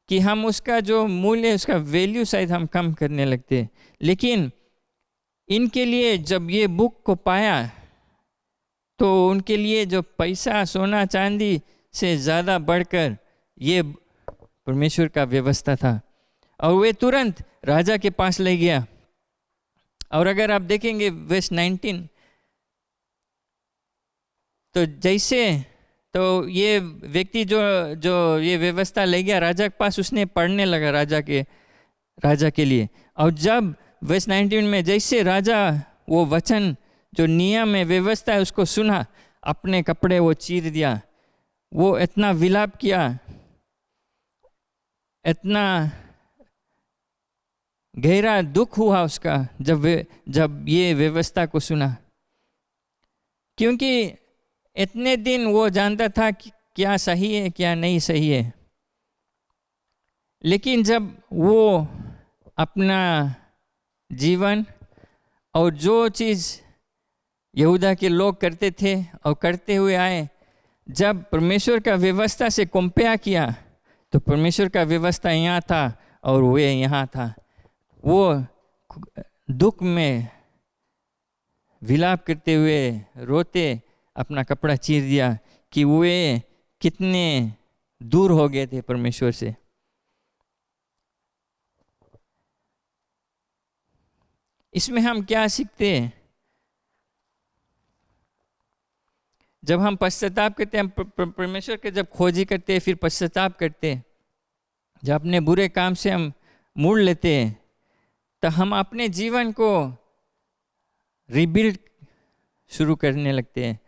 कि हम उसका जो मूल्य है, उसका वैल्यू शायद हम कम करने लगते हैं। लेकिन इनके लिए जब ये बुक को पाया, तो उनके लिए जो पैसा, सोना, चांदी से ज़्यादा बढ़कर ये परमेश्वर का व्यवस्था था। और वे तुरंत राजा के पास ले गया। और अगर आप देखेंगे वर्स 19, तो जैसे तो ये व्यक्ति जो ये व्यवस्था ले गया राजा के पास, उसने पढ़ने लगा राजा के लिए। और जब वर्स 19 में जैसे राजा वो वचन, जो नियम है, व्यवस्था है, उसको सुना, अपने कपड़े वो चीर दिया। वो इतना विलाप किया, इतना गहरा दुख हुआ उसका जब ये व्यवस्था को सुना, क्योंकि इतने दिन वो जानता था कि क्या सही है क्या नहीं सही है, लेकिन जब वो अपना जीवन और जो चीज़ यहूदा के लोग करते थे और करते हुए आए, जब परमेश्वर का व्यवस्था से कंपेयर किया तो परमेश्वर का व्यवस्था यहाँ था और वे यहाँ था। वो दुख में विलाप करते हुए रोते अपना कपड़ा चीर दिया कि वे कितने दूर हो गए थे परमेश्वर से। इसमें हम क्या सीखते हैं? जब हम पश्चाताप करते हैं, हम परमेश्वर के जब खोजी करते हैं, फिर पश्चाताप करते हैं, जब अपने बुरे काम से हम मुड़ लेते हैं, तो हम अपने जीवन को रिबिल्ड शुरू करने लगते हैं,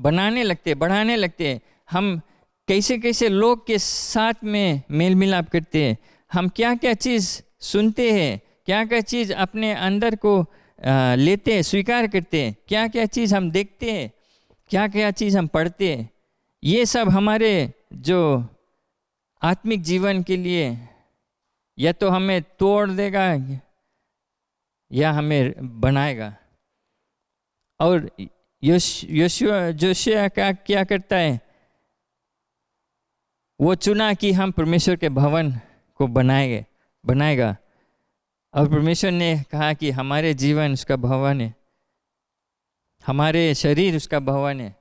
बनाने लगते हैं, बढ़ाने लगते हैं। हम कैसे कैसे लोग के साथ में मेल मिलाप करते हैं, हम क्या क्या चीज़ सुनते हैं, क्या क्या चीज़ अपने अंदर को लेते हैं, स्वीकार करते हैं, क्या क्या चीज़ हम देखते हैं, क्या क्या चीज़ हम पढ़ते हैं, ये सब हमारे जो आत्मिक जीवन के लिए या तो हमें तोड़ देगा या हमें बनाएगा। और योशिया क्या करता है? वो चुना कि हम परमेश्वर के भवन को बनाएगा, और परमेश्वर ने कहा कि हमारे जीवन उसका भवन है, हमारे शरीर उसका भवन है।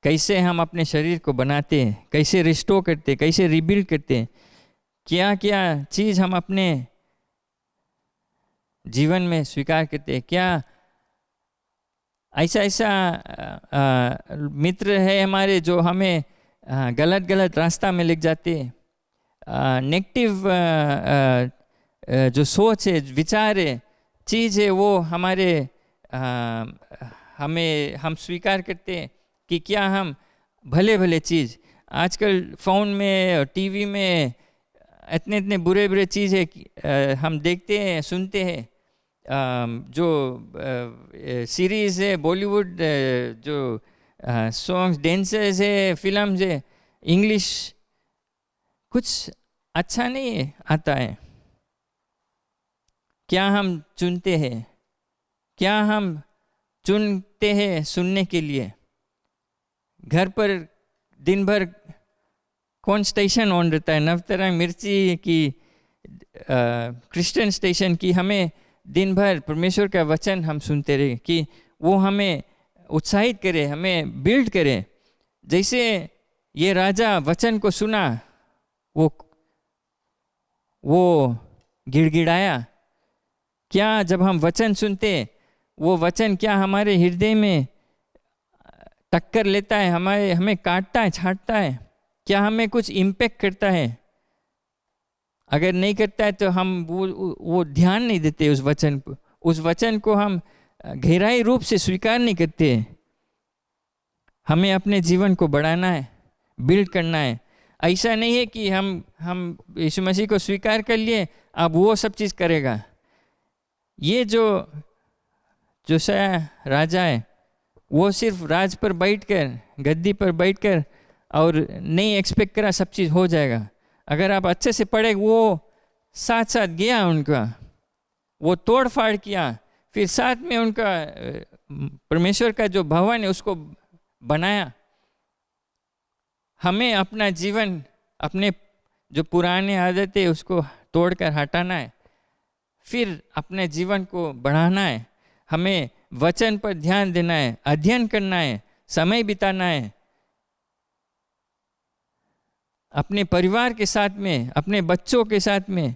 कैसे हम अपने शरीर को बनाते हैं, कैसे रिस्टोर करते हैं, कैसे रिबिल्ड करते हैं, क्या क्या चीज़ हम अपने जीवन में स्वीकार करते हैं। क्या ऐसा मित्र है हमारे जो हमें गलत रास्ता में ले जाते हैं, नेगेटिव जो सोच है, विचार है, चीज़ है, वो हमारे हम स्वीकार करते हैं कि क्या हम भले चीज़ आजकल फ़ोन में और टीवी में इतने बुरे चीज़ है हम देखते हैं, सुनते हैं। जो सीरीज़ है, बॉलीवुड जो सॉन्ग्स, डांसेस है, फिल्म्स है, इंग्लिश कुछ अच्छा नहीं आता है। क्या हम चुनते हैं? क्या हम चुनते हैं सुनने के लिए? घर पर दिन भर कौन स्टेशन ऑन रहता है? नवतरंग, मिर्ची की, क्रिश्चियन स्टेशन की। हमें दिन भर परमेश्वर का वचन हम सुनते रहे कि वो हमें उत्साहित करे, हमें बिल्ड करे। जैसे ये राजा वचन को सुना, वो गिड़गिड़ाया। क्या जब हम वचन सुनते, वो वचन क्या हमारे हृदय में टक्कर लेता है, हमें काटता है, छांटता है? क्या हमें कुछ इम्पैक्ट करता है? अगर नहीं करता है तो हम वो ध्यान नहीं देते उस वचन को। उस वचन को हम गहराई रूप से स्वीकार नहीं करते। हमें अपने जीवन को बढ़ाना है, बिल्ड करना है। ऐसा नहीं है कि हम यीशु मसीह को स्वीकार कर लिए, अब वो सब चीज़ करेगा। ये जो जोशिया राजा है, वो सिर्फ राज पर बैठकर, गद्दी पर बैठकर और नहीं एक्सपेक्ट करा सब चीज़ हो जाएगा। अगर आप अच्छे से पढ़े, वो साथ गया उनका, वो तोड़ फाड़ किया, फिर साथ में उनका परमेश्वर का जो भवन है उसको बनाया। हमें अपना जीवन, अपने जो पुराने आदतें उसको तोड़कर हटाना है, फिर अपने जीवन को बढ़ाना है। हमें वचन पर ध्यान देना है, अध्ययन करना है, समय बिताना है, अपने परिवार के साथ में, अपने बच्चों के साथ में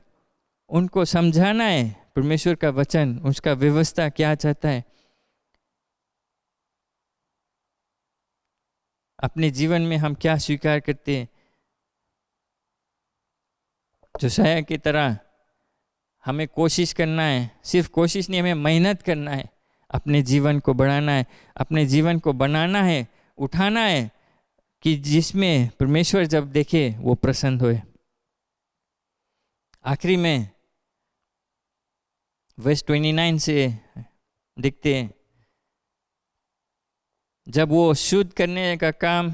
उनको समझाना है परमेश्वर का वचन, उसका व्यवस्था क्या चाहता है। अपने जीवन में हम क्या स्वीकार करते हैं। जोशिया की तरह हमें कोशिश करना है, सिर्फ कोशिश नहीं, हमें मेहनत करना है, अपने जीवन को बढ़ाना है, अपने जीवन को बनाना है, उठाना है कि जिसमें परमेश्वर जब देखे वो प्रसन्न होए। आखिरी में वर्स 29 से देखते हैं, जब वो शुद्ध करने का काम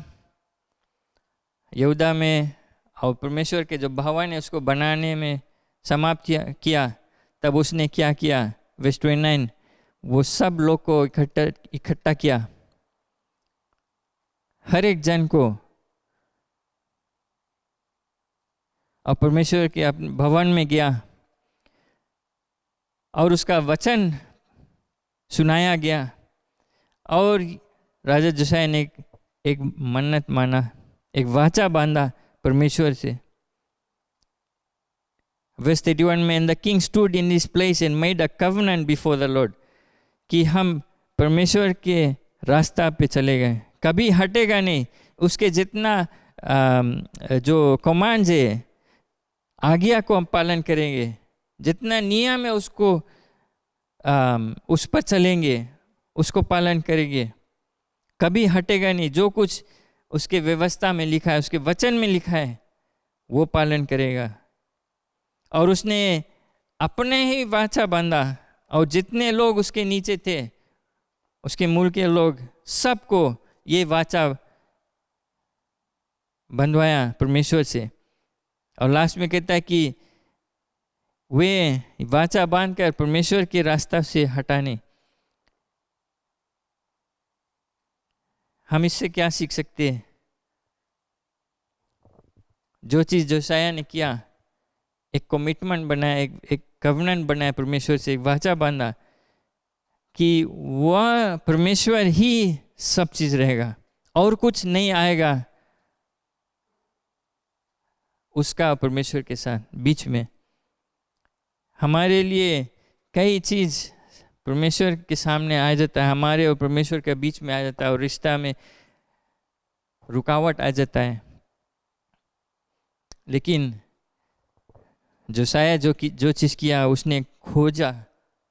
यहूदा में और परमेश्वर के जो भवन है उसको बनाने में समाप्त किया, तब उसने क्या किया? वर्स 29, वो सब लोग को इकट्ठा किया, हर एक जन को, और परमेश्वर के अपने भवन में गया और उसका वचन सुनाया गया। और राजा जोसाया ने एक मन्नत माना, एक वाचा बांधा परमेश्वर से। Verse 31 में, and the king stood in his place and made a covenant before the Lord, कि हम परमेश्वर के रास्ता पे चले गए, कभी हटेगा नहीं। उसके जितना जो कमांड है, आज्ञा को हम पालन करेंगे, जितना नियम है उसको उस पर चलेंगे, उसको पालन करेंगे, कभी हटेगा नहीं। जो कुछ उसके व्यवस्था में लिखा है, उसके वचन में लिखा है, वो पालन करेगा। और उसने अपने ही वाचा बांधा, और जितने लोग उसके नीचे थे, उसके मूल के लोग, सबको ये वाचा बंधवाया परमेश्वर से। और लास्ट में कहता है कि वे वाचा बांधकर परमेश्वर के रास्ता से हटाने। हम इससे क्या सीख सकते हैं? जो चीज़ जोसाया ने किया, एक कमिटमेंट बनाया, एक कवनेंट बनाया परमेश्वर से, एक वाचा बांधा कि वह परमेश्वर ही सब चीज़ रहेगा और कुछ नहीं आएगा उसका परमेश्वर के साथ बीच में। हमारे लिए कई चीज़ परमेश्वर के सामने आ जाता है, हमारे और परमेश्वर के बीच में आ जाता है, और रिश्ता में रुकावट आ जाता है। लेकिन जोसाया जो चीज़ किया, उसने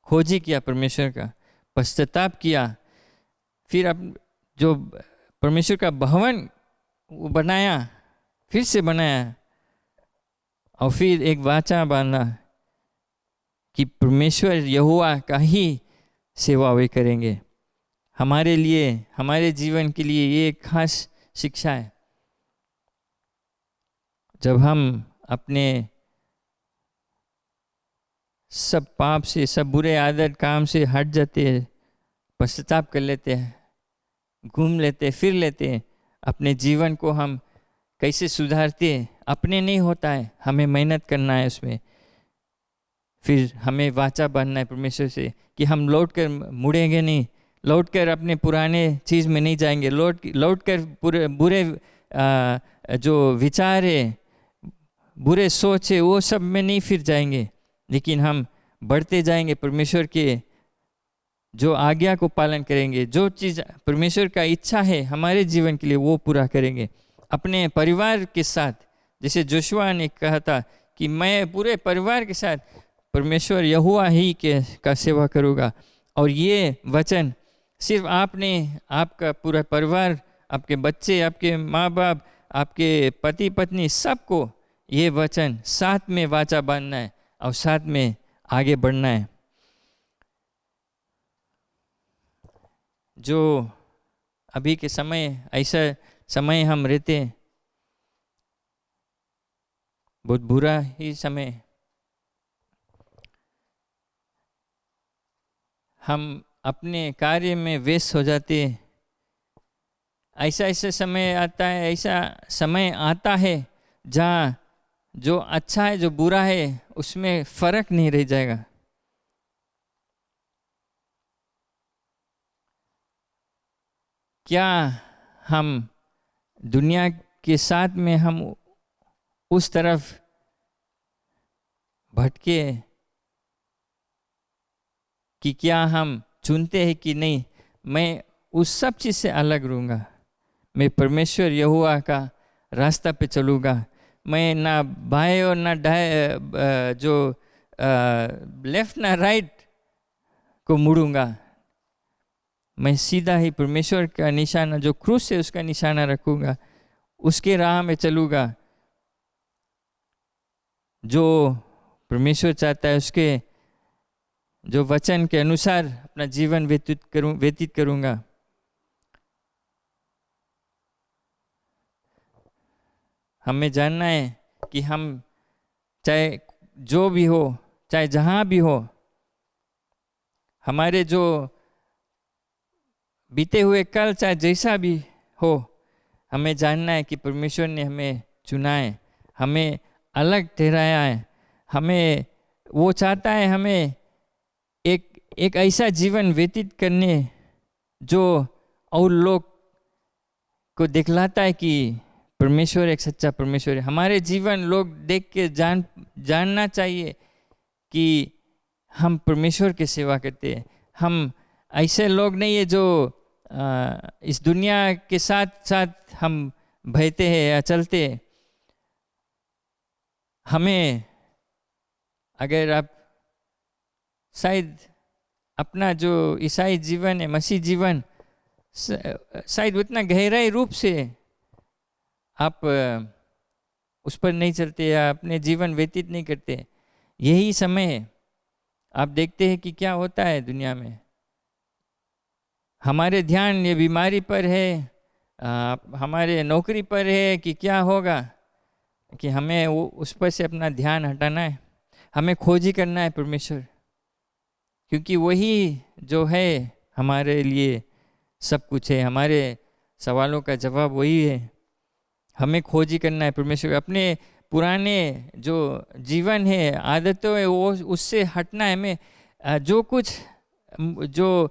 खोजी किया परमेश्वर का, पश्चाताप किया, फिर अब जो परमेश्वर का भवन वो बनाया, फिर से बनाया, और फिर एक वाचा बांधा कि परमेश्वर यहोवा का ही सेवा वे करेंगे। हमारे लिए, हमारे जीवन के लिए ये एक खास शिक्षा है। जब हम अपने सब पाप से, सब बुरे आदत काम से हट जाते हैं, पश्चाताप कर लेते हैं, घूम लेते, फिर लेते, अपने जीवन को हम कैसे सुधारते, अपने नहीं होता है, हमें मेहनत करना है उसमें। फिर हमें वाचा बांधना है परमेश्वर से कि हम लौट कर मुड़ेंगे नहीं, लौट कर अपने पुराने चीज़ में नहीं जाएंगे, लौट कर बुरे जो विचार है, बुरे सोच है, वो सब में नहीं फिर जाएंगे, लेकिन हम बढ़ते जाएंगे, परमेश्वर के जो आज्ञा को पालन करेंगे, जो चीज़ परमेश्वर का इच्छा है हमारे जीवन के लिए वो पूरा करेंगे। अपने परिवार के साथ, जैसे जोशुआ ने कहा था कि मैं पूरे परिवार के साथ परमेश्वर यहोवा ही का सेवा करूँगा। और ये वचन सिर्फ आपने, आपका पूरा परिवार, आपके बच्चे, आपके माँ बाप, आपके पति पत्नी, सबको ये वचन साथ में वाचा बांधना है और साथ में आगे बढ़ना है। जो अभी के समय, ऐसा समय हम रहते हैं, बहुत बुरा ही समय, हम अपने कार्य में व्यस्त हो जाते हैं। ऐसा समय आता है, ऐसा समय आता है जहाँ जो अच्छा है, जो बुरा है, उसमें फर्क नहीं रह जाएगा। क्या हम दुनिया के साथ में हम उस तरफ भटके कि क्या हम चुनते हैं कि नहीं, मैं उस सब चीज़ से अलग रहूँगा, मैं परमेश्वर यहोवा का रास्ता पे चलूँगा, मैं ना बाएं और ना दाएं, जो लेफ्ट ना राइट को मुड़ूंगा, मैं सीधा ही परमेश्वर का निशाना, जो क्रूस है उसका निशाना रखूँगा, उसके राह में चलूँगा। जो परमेश्वर चाहता है उसके जो वचन के अनुसार अपना जीवन व्यतीत करूँगा। हमें जानना है कि हम चाहे जो भी हो, चाहे जहाँ भी हो, हमारे जो बीते हुए कल चाहे जैसा भी हो, हमें जानना है कि परमेश्वर ने हमें चुना है, हमें अलग ठहराया है। हमें वो चाहता है हमें एक ऐसा जीवन व्यतीत करने जो और लोग को दिखलाता है कि परमेश्वर एक सच्चा परमेश्वर है। हमारे जीवन लोग देख के जानना चाहिए कि हम परमेश्वर की सेवा करते हैं। हम ऐसे लोग नहीं है जो इस दुनिया के साथ साथ हम बहते हैं या चलते हैं। हमें अगर आप शायद अपना जो ईसाई जीवन है, मसीह जीवन, शायद उतना गहराई रूप से आप उस पर नहीं चलते या अपने जीवन व्यतीत नहीं करते, यही समय है। आप देखते हैं कि क्या होता है दुनिया में। हमारे ध्यान ये बीमारी पर है, हमारे नौकरी पर है कि क्या होगा, कि हमें उस पर से अपना ध्यान हटाना है। हमें खोजी करना है परमेश्वर, क्योंकि वही जो है हमारे लिए सब कुछ है। हमारे सवालों का जवाब वही है। हमें खोजी करना है परमेश्वर। अपने पुराने जो जीवन है, आदतों है, वो उससे हटना है। हमें जो कुछ जो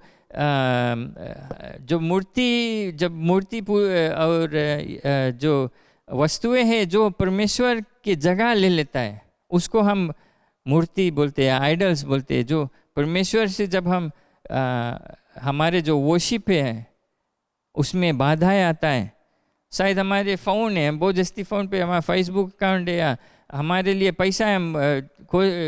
मूर्ति और जो वस्तुएं हैं जो परमेश्वर की जगह ले लेता है, उसको हम मूर्ति बोलते हैं, आइडल्स बोलते हैं। जो परमेश्वर से जब हम हमारे जो वर्शिप है उसमें बाधाएं आता है। शायद हमारे फ़ोन है, बहुत जस्ती फ़ोन पे हमारा फेसबुक अकाउंट है, या हमारे लिए पैसा है, हम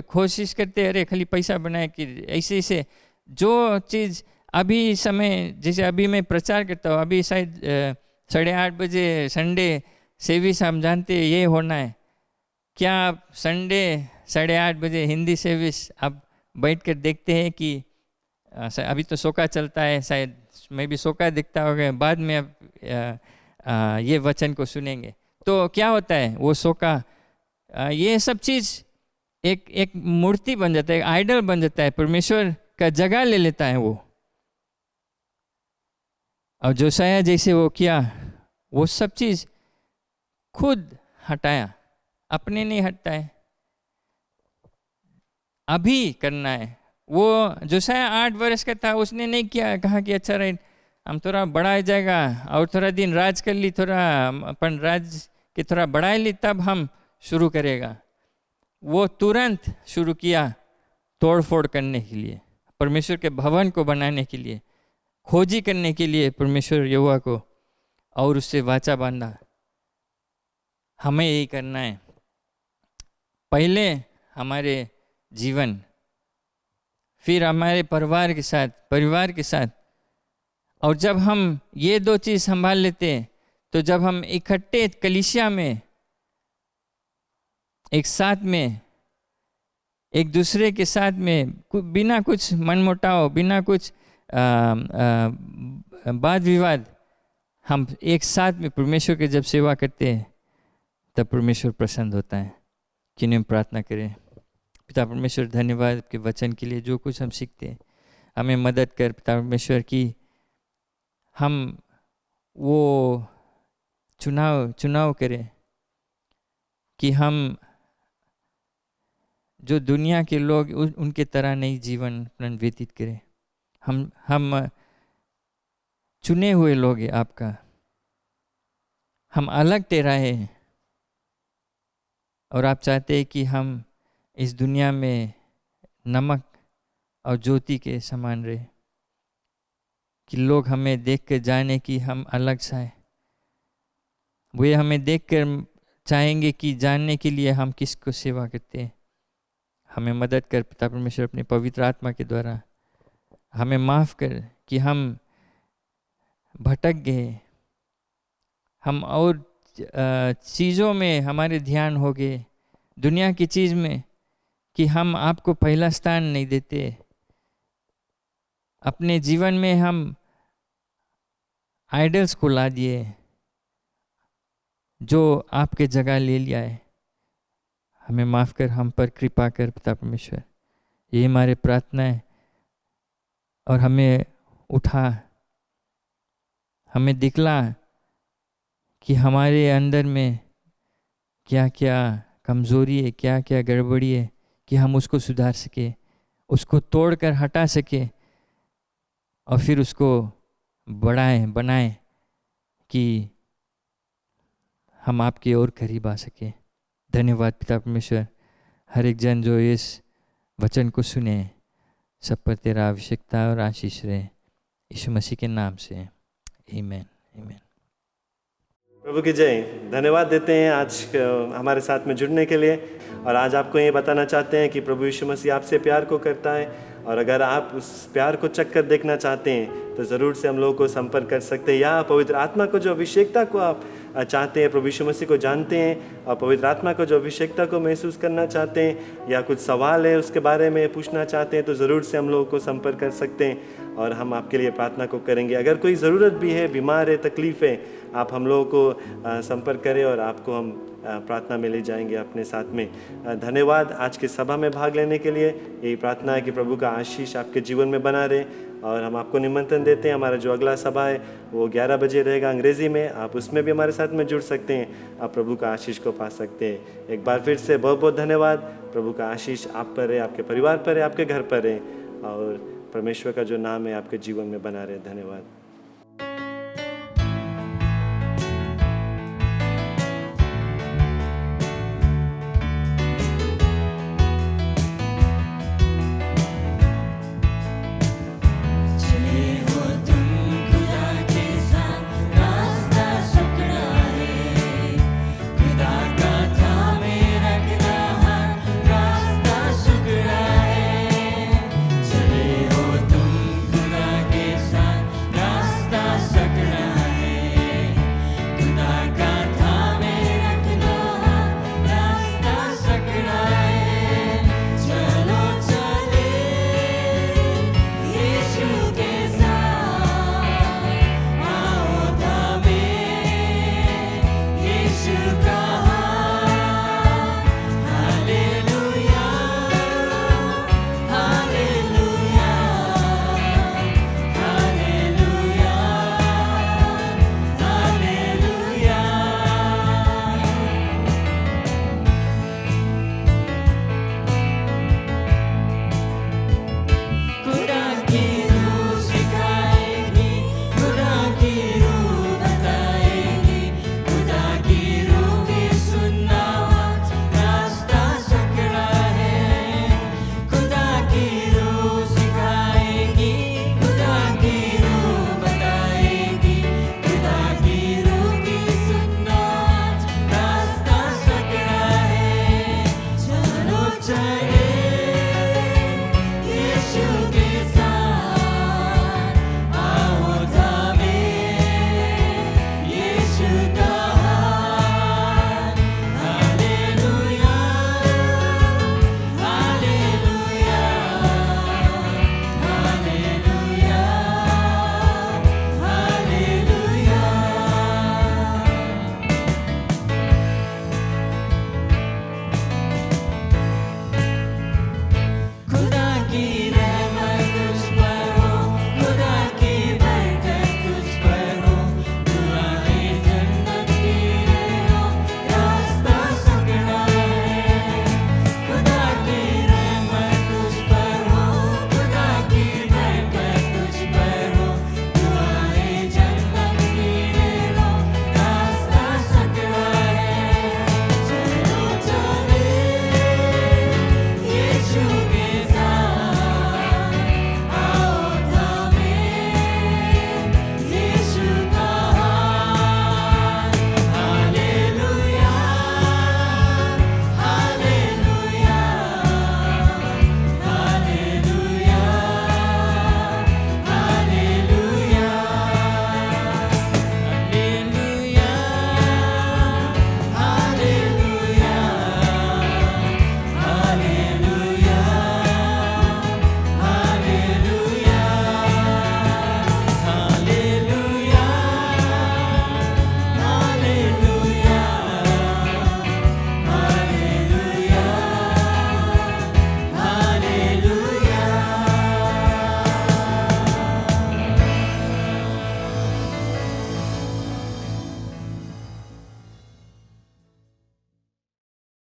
कोशिश करते हैं अरे खाली पैसा बनाए कि ऐसे ऐसे जो चीज़ अभी समय, जैसे अभी मैं प्रचार करता हूँ, अभी शायद 8:30 बजे संडे सर्विस हम जानते हैं ये होना है। क्या आप संडे 8:30 बजे हिंदी सर्विस आप बैठ कर देखते हैं कि अभी तो सोका चलता है, शायद मैं भी सोका दिखता होगा, बाद में अब ये वचन को सुनेंगे तो क्या होता है, वो सोका ये सब चीज़ एक मूर्ति बन जाता है, एक आइडल बन जाता है, परमेश्वर का जगह ले लेता है वो। और जोसाया जैसे वो किया, वो सब चीज़ खुद हटाया, अपने नहीं हटता है, अभी करना है। वो जोसाया 8 वर्ष का था, उसने नहीं किया, कहा कि अच्छा रहे हम थोड़ा बढ़ा जाएगा और थोड़ा दिन राज कर ली, थोड़ा अपन राज के थोड़ा बढ़ाई ली, तब हम शुरू करेगा। वो तुरंत शुरू किया तोड़ फोड़ करने के लिए, परमेश्वर के भवन को बनाने के लिए, खोजी करने के लिए परमेश्वर यहोवा को, और उससे वाचा बांधा। हमें यही करना है। पहले हमारे जीवन, फिर हमारे परिवार के साथ। और जब हम ये 2 चीज़ संभाल लेते हैं, तो जब हम इकट्ठे कलीसिया में एक साथ में एक दूसरे के साथ में बिना कुछ मनमुटाव, बिना कुछ वाद विवाद, हम एक साथ में परमेश्वर की जब सेवा करते हैं, तब परमेश्वर प्रसन्न होता है। कि हम प्रार्थना करें। पिता परमेश्वर, धन्यवाद के वचन के लिए। जो कुछ हम सीखते हैं हमें मदद कर पिता परमेश्वर की हम वो चुनाव करें कि हम जो दुनिया के लोग उनके तरह नहीं जीवन व्यतीत करें। हम चुने हुए लोग हैं आपका, हम अलग ठहराए हैं, और आप चाहते हैं कि हम इस दुनिया में नमक और ज्योति के समान रहे, कि लोग हमें देख कर जाने कि हम अलग सा है। वे हमें देख कर चाहेंगे कि जानने के लिए हम किसको सेवा करते हैं। हमें मदद कर पिता परमेश्वर अपने पवित्र आत्मा के द्वारा। हमें माफ़ कर कि हम भटक गए, हम और चीज़ों में हमारे ध्यान हो गए, दुनिया की चीज़ में, कि हम आपको पहला स्थान नहीं देते। अपने जीवन में हम आइडल्स को ला दिए जो आपके जगह ले लिया है। हमें माफ़ कर, हम पर कृपा कर पिता परमेश्वर। ये हमारे प्रार्थना है। और हमें उठा, हमें दिखला कि हमारे अंदर में क्या क्या कमज़ोरी है, क्या क्या गड़बड़ी है, कि हम उसको सुधार सके, उसको तोड़कर हटा सके और फिर उसको बनाएं कि हम आपकी ओर करीब आ सके। धन्यवाद पिता परमेश्वर। हर एक जन जो इस वचन को सुने, सब पर तेरा अभिषेकता और आशीष रहे, यीशु मसीह के नाम से, आमीन आमीन। प्रभु की जय। धन्यवाद देते हैं आज हमारे साथ में जुड़ने के लिए। और आज आपको ये बताना चाहते हैं कि प्रभु यीशु मसीह आपसे प्यार को करता है, और अगर आप उस प्यार को चख कर देखना चाहते हैं तो ज़रूर से हम लोगों को संपर्क कर सकते हैं। या पवित्र आत्मा को जो अभिषेकता को आप चाहते हैं, प्रभु यीशु मसीह को जानते हैं और पवित्र आत्मा को जो अभिषेकता को महसूस करना चाहते हैं, या कुछ सवाल है उसके बारे में पूछना चाहते हैं, तो ज़रूर से हम लोगों को संपर्क कर सकते हैं और हम आपके लिए प्रार्थना को करेंगे। अगर कोई ज़रूरत भी है, बीमार है, तकलीफ़ है, आप हम लोगों को संपर्क करें और आपको हम प्रार्थना में ले जाएंगे अपने साथ में। धन्यवाद आज की सभा में भाग लेने के लिए। यही प्रार्थना है कि प्रभु का आशीष आपके जीवन में बना रहे। और हम आपको निमंत्रण देते हैं, हमारा जो अगला सभा है वो 11 बजे रहेगा अंग्रेज़ी में। आप उसमें भी हमारे साथ में जुड़ सकते हैं, आप प्रभु का आशीष को पा सकते हैं। एक बार फिर से बहुत बहुत धन्यवाद। प्रभु का आशीष आप पर है, आपके परिवार पर है, आपके घर पर है, और परमेश्वर का जो नाम है आपके जीवन में बना रहे। धन्यवाद।